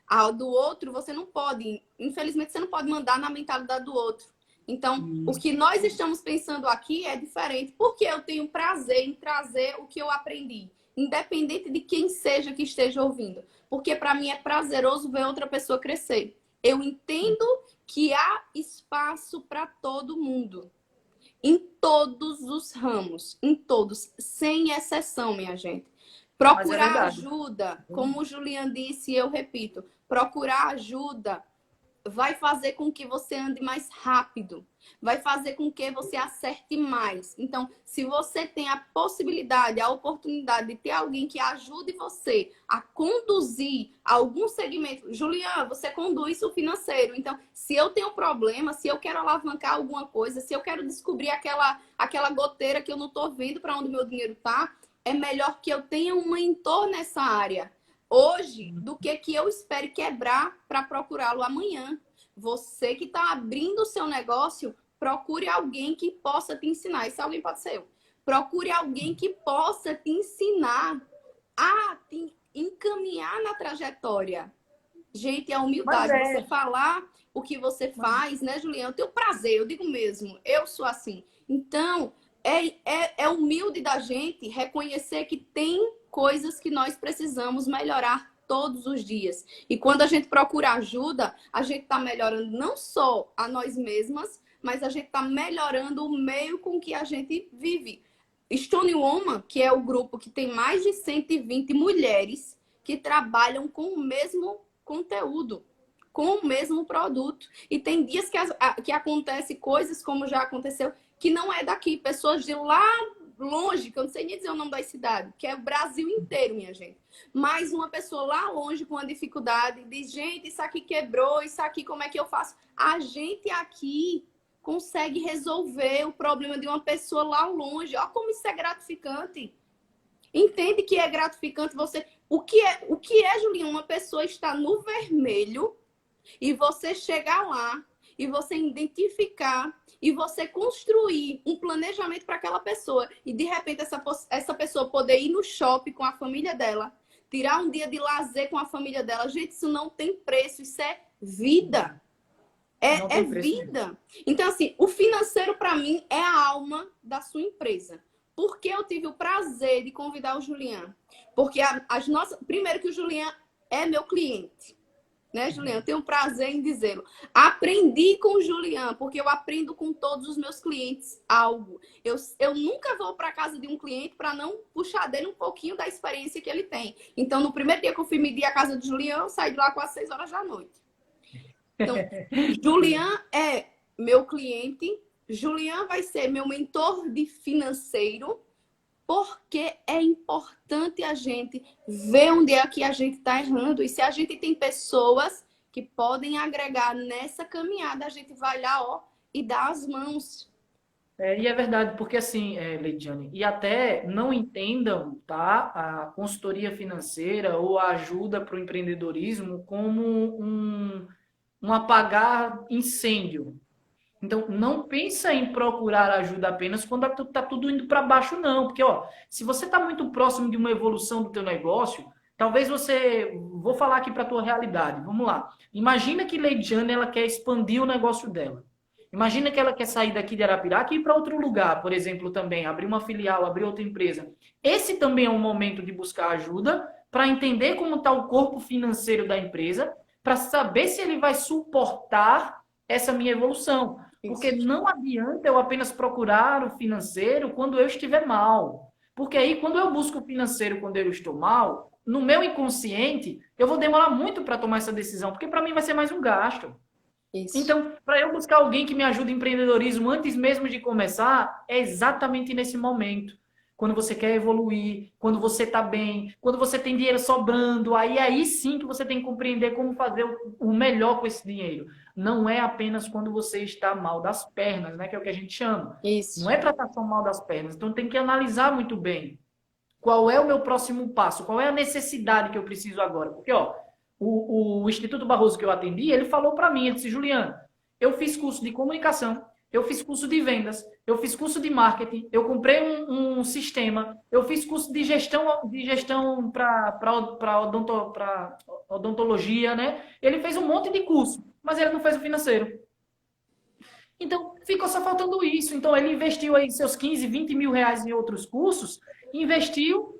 A do outro, você não pode, infelizmente, você não pode mandar na mentalidade do outro. Então, o Isso. que nós estamos pensando aqui é diferente, porque eu tenho prazer em trazer o que eu aprendi, independente de quem seja que esteja ouvindo. Porque para mim é prazeroso ver outra pessoa crescer. Eu entendo que há espaço para todo mundo, em todos os ramos, em todos, sem exceção, minha gente. Mas é Procurar verdade. ajuda, como o Julian disse, e eu repito, procurar ajuda vai fazer com que você ande mais rápido, vai fazer com que você acerte mais. Então, se você tem a possibilidade, a oportunidade de ter alguém que ajude você a conduzir algum segmento, Juliana, você conduz o financeiro. Então, se eu tenho um problema, se eu quero alavancar alguma coisa, se eu quero descobrir aquela goteira que eu não estou vendo para onde o meu dinheiro está, é melhor que eu tenha um mentor nessa área hoje do que eu espere quebrar para procurá-lo amanhã. Você que está abrindo o seu negócio, procure alguém que possa te ensinar. Esse alguém pode ser eu. Procure alguém que possa te ensinar a te encaminhar na trajetória. Gente, a Mas humildade, você é. falar o que você faz, né, Juliana? Eu tenho prazer, eu digo mesmo, eu sou assim. Então, é humilde da gente reconhecer que tem coisas que nós precisamos melhorar todos os dias. E quando a gente procura ajuda, a gente está melhorando não só a nós mesmas, mas a gente está melhorando o meio com que a gente vive. Stone Woman, que é o grupo que tem mais de 120 mulheres que trabalham com o mesmo conteúdo, com o mesmo produto. E tem dias que acontece coisas, como já aconteceu, que não é daqui. Pessoas de lá longe, que eu não sei nem dizer o nome da cidade, que é o Brasil inteiro, minha gente. Mas uma pessoa lá longe com uma dificuldade, diz, gente, isso aqui quebrou, isso aqui como é que eu faço? A gente aqui consegue resolver o problema de uma pessoa lá longe. Olha como isso é gratificante. Entende que é gratificante você... O que é, Julinha? Uma pessoa está no vermelho e você chegar lá e você identificar e você construir um planejamento para aquela pessoa e de repente essa pessoa poder ir no shopping com a família dela, tirar um dia de lazer com a família dela. Gente, isso não tem preço, isso é vida. É vida. Então, assim, o financeiro para mim é a alma da sua empresa. Porque eu tive o prazer de convidar o Julian. Porque primeiro que o Julian é meu cliente. Né, Julian? Eu tenho o prazer em dizê-lo. Aprendi com o Julian, porque eu aprendo com todos os meus clientes algo. Eu nunca vou para casa de um cliente para não puxar dele um pouquinho da experiência que ele tem. Então, no primeiro dia que eu fui medir a casa do Julian, eu saí de lá quase 6 horas da noite. Então, Julian é meu cliente. Julian vai ser meu mentor de financeiro, porque é importante a gente ver onde é que a gente está errando. E se a gente tem pessoas que podem agregar nessa caminhada, a gente vai lá, ó, e dá as mãos. E é verdade, porque assim, Leidiane, e até não entendam, tá, a consultoria financeira ou a ajuda para o empreendedorismo como um apagar incêndio. Então, não pensa em procurar ajuda apenas quando está tudo indo para baixo, não. Porque, ó, se você está muito próximo de uma evolução do teu negócio, talvez você... Vou falar aqui para a tua realidade. Vamos lá. Imagina que Leidiane, ela quer expandir o negócio dela. Imagina que ela quer sair daqui de Arapiraca e ir para outro lugar, por exemplo, também, abrir uma filial, abrir outra empresa. Esse também é um momento de buscar ajuda para entender como está o corpo financeiro da empresa, para saber se ele vai suportar essa minha evolução. Porque Isso. não adianta eu apenas procurar o financeiro quando eu estiver mal. Porque aí, quando eu busco o financeiro quando eu estou mal, no meu inconsciente, eu vou demorar muito para tomar essa decisão, porque para mim vai ser mais um gasto. Isso. Então, para eu buscar alguém que me ajude em empreendedorismo antes mesmo de começar, é exatamente nesse momento. Quando você quer evoluir, quando você está bem, quando você tem dinheiro sobrando, aí sim que você tem que compreender como fazer o melhor com esse dinheiro. Não é apenas quando você está mal das pernas, né, que é o que a gente chama. Não Isso. é tratar só mal das pernas. Então tem que analisar muito bem qual é o meu próximo passo, qual é a necessidade que eu preciso agora. Porque, ó, o Instituto Barroso que eu atendi, ele falou para mim, ele disse, Juliana, eu fiz curso de comunicação, eu fiz curso de vendas, eu fiz curso de marketing, eu comprei um sistema, eu fiz curso de gestão para odontologia, né? Ele fez um monte de curso, mas ele não fez o financeiro. Então, ficou só faltando isso. Então, ele investiu aí seus 15, 20 mil reais em outros cursos, investiu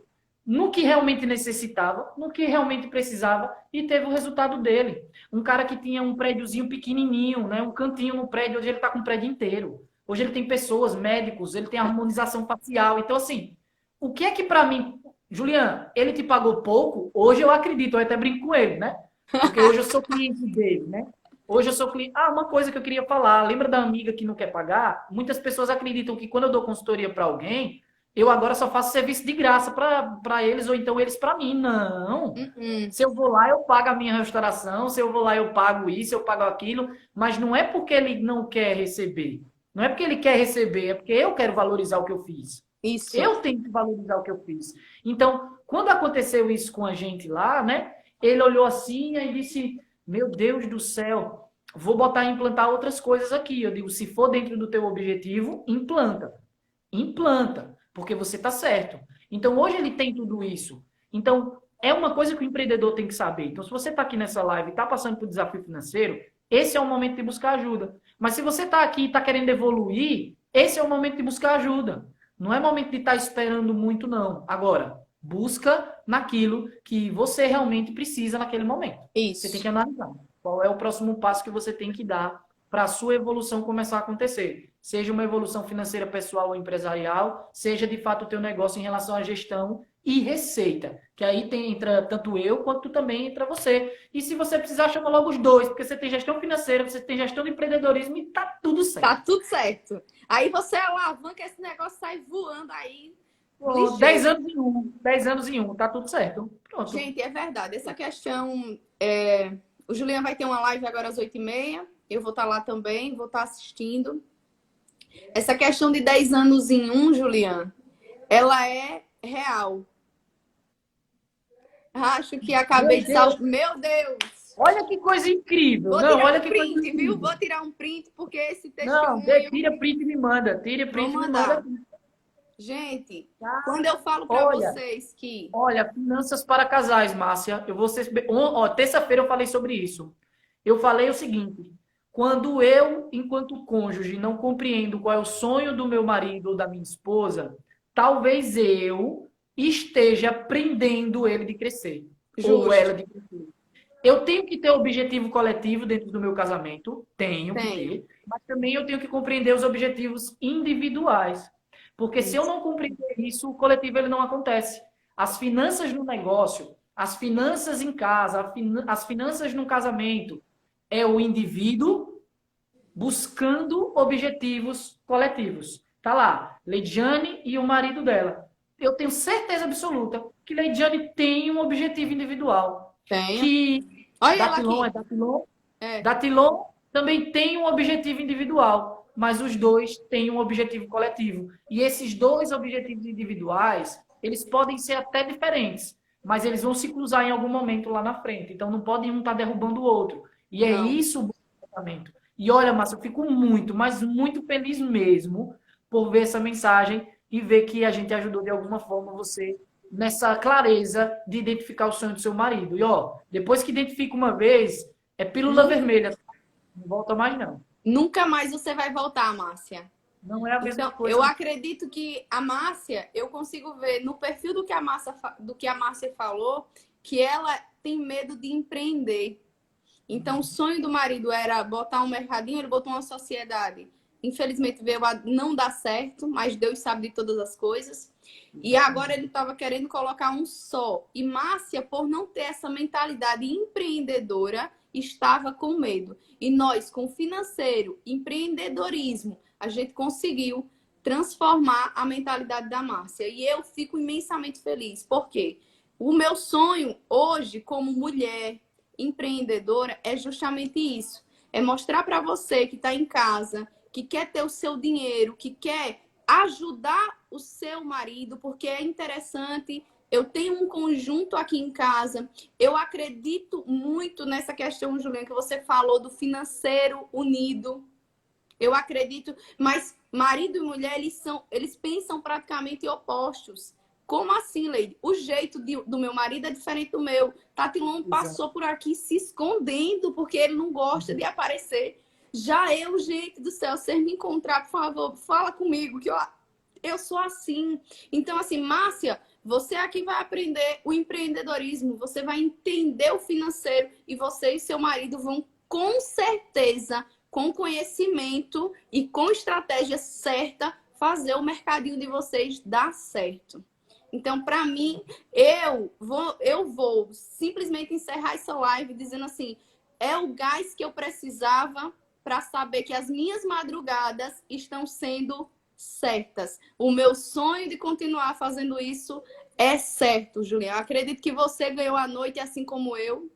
no que realmente necessitava, no que realmente precisava e teve o resultado dele. Um cara que tinha um prédiozinho pequenininho, né, um cantinho no prédio, hoje ele está com o prédio inteiro. Hoje ele tem pessoas, médicos, ele tem harmonização facial. Então, assim, o que é que para mim, Juliano, ele te pagou pouco? Hoje eu acredito, eu até brinco com ele, né? Porque hoje eu sou cliente dele, né? Hoje eu sou cliente. Ah, uma coisa que eu queria falar. Lembra da amiga que não quer pagar? Muitas pessoas acreditam que quando eu dou consultoria para alguém, eu agora só faço serviço de graça para eles, ou então eles para mim. Não. Se eu vou lá, eu pago a minha restauração. Se eu vou lá, eu pago isso, eu pago aquilo. Mas não é porque ele não quer receber. Não é porque ele quer receber, é porque eu quero valorizar o que eu fiz. Isso. Eu tenho que valorizar o que eu fiz. Então, quando aconteceu isso com a gente lá, né? Ele olhou assim e disse: Meu Deus do céu, vou botar a implantar outras coisas aqui. Eu digo: se for dentro do teu objetivo, implanta. Implanta, porque você está certo. Então, hoje ele tem tudo isso. Então, é uma coisa que o empreendedor tem que saber. Então, se você está aqui nessa live e está passando por desafio financeiro, esse é o momento de buscar ajuda. Mas se você está aqui e está querendo evoluir, esse é o momento de buscar ajuda. Não é momento de estar esperando muito, não. Agora, busca naquilo que você realmente precisa naquele momento. Isso. Você tem que analisar qual é o próximo passo que você tem que dar para a sua evolução começar a acontecer. Seja uma evolução financeira pessoal ou empresarial, seja de fato o teu negócio em relação à gestão e receita. Que aí entra tanto eu quanto também entra você. E se você precisar, chama logo os dois, porque você tem gestão financeira, você tem gestão de empreendedorismo e tá tudo certo. Tá tudo certo. Aí você alavanca, esse negócio sai voando aí. 10 anos em um, 10 anos em um, tá tudo certo. Pronto. Gente, é verdade. Essa questão. O Juliano vai ter uma live agora às 8h30. Eu vou estar lá também, vou estar assistindo. Essa questão de 10 anos em um, Juliano, ela é real. Acho que acabei de salvar. Meu Deus! Olha que coisa incrível. Vou não, tirar olha um que print, coisa viu? Vou tirar um print, porque esse Não, testemunho... tira print e me manda. Tira print e me manda. Gente, quando eu falo para vocês que... Olha, finanças para casais, Márcia. Eu vou ser... terça-feira eu falei sobre isso. Eu falei o seguinte: quando eu, enquanto cônjuge, não compreendo qual é o sonho do meu marido ou da minha esposa, talvez eu esteja prendendo ele de crescer. Justo. Ou ela de crescer. Eu tenho que ter objetivo coletivo dentro do meu casamento, tenho que ter, mas também eu tenho que compreender os objetivos individuais. Porque se eu não compreender isso, o coletivo ele não acontece. As finanças no negócio, as finanças em casa, as finanças no casamento, é o indivíduo buscando objetivos coletivos. Tá lá, Leidiane e o marido dela. Eu tenho certeza absoluta que Leidiane tem um objetivo individual. Tem. Que Datilon também tem um objetivo individual, mas os dois têm um objetivo coletivo. E esses dois objetivos individuais, eles podem ser até diferentes, mas eles vão se cruzar em algum momento lá na frente. Então não podem um estar derrubando o outro. E é isso o comportamento. E olha, Márcia, eu fico muito, mas muito feliz mesmo por ver essa mensagem e ver que a gente ajudou de alguma forma você nessa clareza de identificar o sonho do seu marido. E ó, depois que identifica uma vez, é pílula vermelha. Não volta mais, não. Nunca mais você vai voltar, Márcia. Não é a mesma Então, coisa. eu acredito que a Márcia, eu consigo ver no perfil do que a Márcia falou, que ela tem medo de empreender. Então, o sonho do marido era botar um mercadinho, ele botou uma sociedade. Infelizmente, veio a não dar certo, mas Deus sabe de todas as coisas. E agora ele estava querendo colocar um só. E Márcia, por não ter essa mentalidade empreendedora, estava com medo. E nós, com financeiro, empreendedorismo, a gente conseguiu transformar a mentalidade da Márcia. E eu fico imensamente feliz. Por quê? O meu sonho hoje, como mulher empreendedora, é justamente isso. É mostrar para você que está em casa, que quer ter o seu dinheiro, que quer ajudar o seu marido, porque é interessante. Eu tenho um conjunto aqui em casa. Eu acredito muito nessa questão, Juliana, que você falou do financeiro unido. Eu acredito, mas marido e mulher, eles pensam praticamente opostos. Como assim, Leide? O jeito do meu marido é diferente do meu. Tatilon passou por aqui se escondendo porque ele não gosta de aparecer. Já eu, gente do céu, você me encontrar, por favor, fala comigo, que eu sou assim. Então, assim, Márcia, você aqui vai aprender o empreendedorismo, você vai entender o financeiro e você e seu marido vão, com certeza, com conhecimento e com estratégia certa, fazer o mercadinho de vocês dar certo. Então, para mim, eu vou simplesmente encerrar essa live dizendo assim, é o gás que eu precisava para saber que as minhas madrugadas estão sendo certas. O meu sonho de continuar fazendo isso é certo, Juliana. Acredito que você ganhou a noite assim como eu.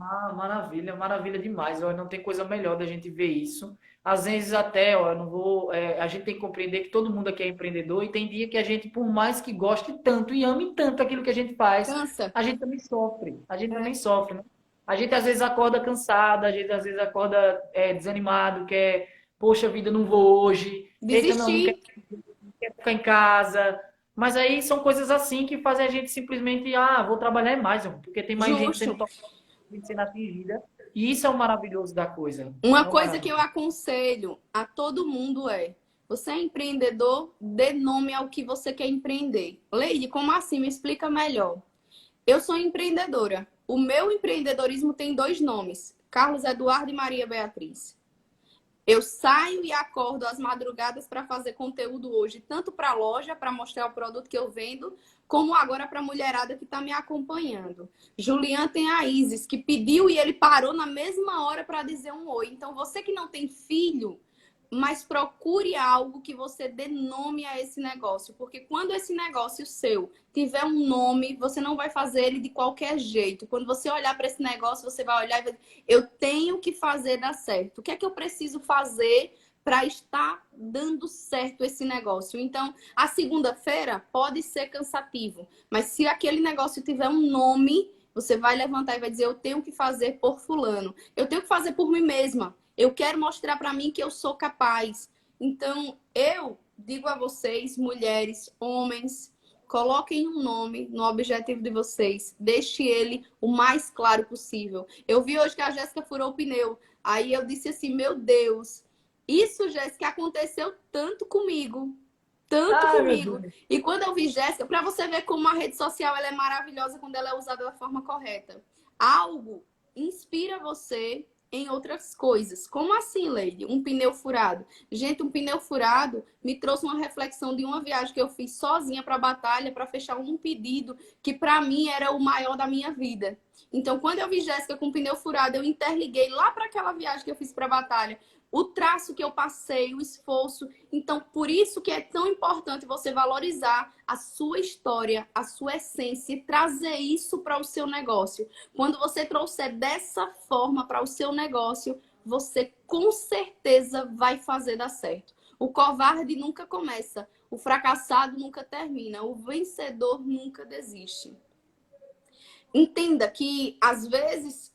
Ah, maravilha, maravilha demais. Ó, não tem coisa melhor da gente ver isso. Às vezes até, ó, eu não vou, a gente tem que compreender que todo mundo aqui é empreendedor e tem dia que a gente, por mais que goste tanto e ame tanto aquilo que a gente faz, Cansa. a gente também sofre. A gente É. também sofre, né? A gente às vezes acorda cansado, a gente às vezes acorda desanimado, quer, poxa vida, não vou hoje. Eita, não quero, Desistir. não quero ficar em casa. Mas aí são coisas assim que fazem a gente simplesmente, vou trabalhar mais, porque tem mais gente Justo. sendo sendo atingida. E isso é o maravilhoso da coisa. Uma É o coisa que eu maravilhoso. aconselho a todo mundo é: você é empreendedor, dê nome ao que você quer empreender. Leide, como assim? Me explica melhor. Eu sou empreendedora. O meu empreendedorismo tem dois nomes: Carlos Eduardo e Maria Beatriz. Eu saio e acordo às madrugadas para fazer conteúdo hoje, tanto para a loja, para mostrar o produto que eu vendo, como agora para a mulherada que está me acompanhando. Julian tem a Isis, que pediu e ele parou na mesma hora para dizer um oi. Então, você que não tem filho, mas procure algo que você dê nome a esse negócio. Porque quando esse negócio seu tiver um nome, você não vai fazer ele de qualquer jeito. Quando você olhar para esse negócio, você vai olhar e vai dizer, eu tenho que fazer dar certo. O que é que eu preciso fazer para estar dando certo esse negócio? Então, a segunda-feira pode ser cansativo, mas se aquele negócio tiver um nome, você vai levantar e vai dizer, eu tenho que fazer por fulano. Eu tenho que fazer por mim mesma. Eu quero mostrar para mim que eu sou capaz. Então, eu digo a vocês, mulheres, homens, coloquem um nome no objetivo de vocês. Deixe ele o mais claro possível. Eu vi hoje que a Jéssica furou o pneu. Aí eu disse assim, meu Deus, isso, Jéssica, aconteceu tanto comigo. Tanto Ai, meu comigo. Deus. E quando eu vi Jéssica, para você ver como a rede social ela é maravilhosa quando ela é usada da forma correta. Algo inspira você em outras coisas. Como assim, Leide? Um pneu furado. Gente, um pneu furado me trouxe uma reflexão de uma viagem que eu fiz sozinha para a batalha para fechar um pedido que para mim era o maior da minha vida. Então, quando eu vi Jéssica com o pneu furado, eu interliguei lá para aquela viagem que eu fiz para a batalha. O traço que eu passei, o esforço. Então, por isso que é tão importante você valorizar a sua história, a sua essência e trazer isso para o seu negócio. Quando você trouxer dessa forma para o seu negócio, você com certeza vai fazer dar certo. O covarde nunca começa, o fracassado nunca termina, o vencedor nunca desiste. Entenda que, às vezes,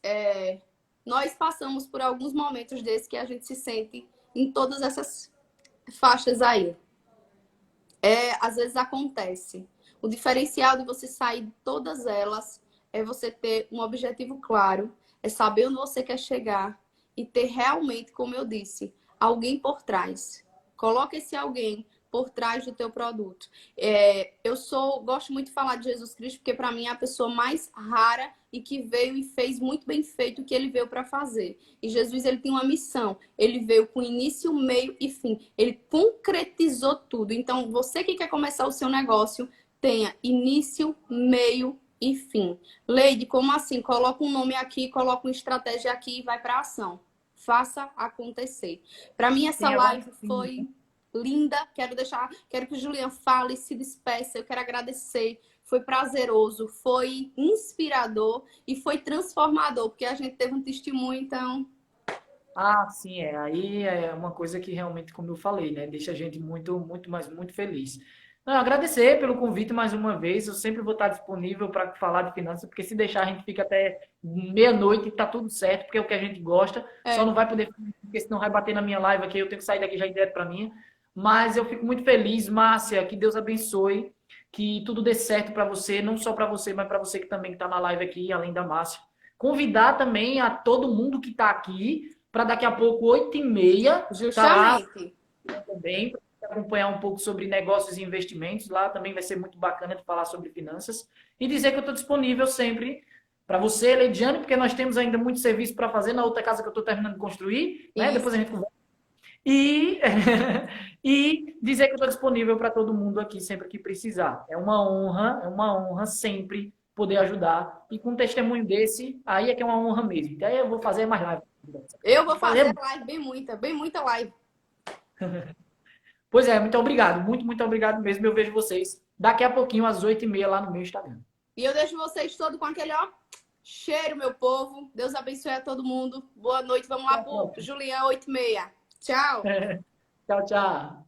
nós passamos por alguns momentos desses que a gente se sente em todas essas faixas aí. Às vezes acontece. O diferencial de você sair de todas elas é você ter um objetivo claro, é saber onde você quer chegar e ter realmente, como eu disse, alguém por trás. Coloca esse alguém por trás do teu produto. Gosto muito de falar de Jesus Cristo, porque para mim é a pessoa mais rara e que veio e fez muito bem feito o que ele veio para fazer. E Jesus, ele tem uma missão. Ele veio com início, meio e fim. Ele concretizou tudo. Então, você que quer começar o seu negócio, tenha início, meio e fim. Leide, como assim? Coloca um nome aqui, coloca uma estratégia aqui e vai para ação. Faça acontecer. Para mim, essa live foi linda. Quero que o Julian fale, se despeça. Eu quero agradecer. Foi prazeroso, foi inspirador e foi transformador, porque a gente teve um testemunho, então. Ah, sim, é. Aí é uma coisa que realmente, como eu falei, né, deixa a gente muito, muito, mas muito feliz. Não, agradecer pelo convite mais uma vez. Eu sempre vou estar disponível para falar de finanças, porque se deixar a gente fica até meia-noite e tá tudo certo, porque é o que a gente gosta. Só não vai poder, porque senão vai bater na minha live aqui, eu tenho que sair daqui já direto para minha. Mas eu fico muito feliz, Márcia, que Deus abençoe, que tudo dê certo para você, não só para você, mas para você que também está na live aqui, além da Márcia. Convidar também a todo mundo que está aqui para daqui a pouco, 8h30, Justamente. Tá também, para acompanhar um pouco sobre negócios e investimentos. Lá também vai ser muito bacana de falar sobre finanças. E dizer que eu estou disponível sempre para você, Leidiane, porque nós temos ainda muito serviço para fazer na outra casa que eu estou terminando de construir. Né? Depois a gente conversa. E, e dizer que eu estou disponível para todo mundo aqui sempre que precisar. É uma honra sempre poder ajudar. E com um testemunho desse, aí é que é uma honra mesmo. Então eu vou fazer mais live. Eu vou fazer live, bem muita live. Pois é, muito obrigado. Muito, muito obrigado mesmo. Eu vejo vocês daqui a pouquinho, às 8h30, lá no meu Instagram. E eu deixo vocês todos com aquele, ó, cheiro, meu povo. Deus abençoe a todo mundo. Boa noite. Vamos lá pro Julian, 8h30. Tchau. Tchau, tchau.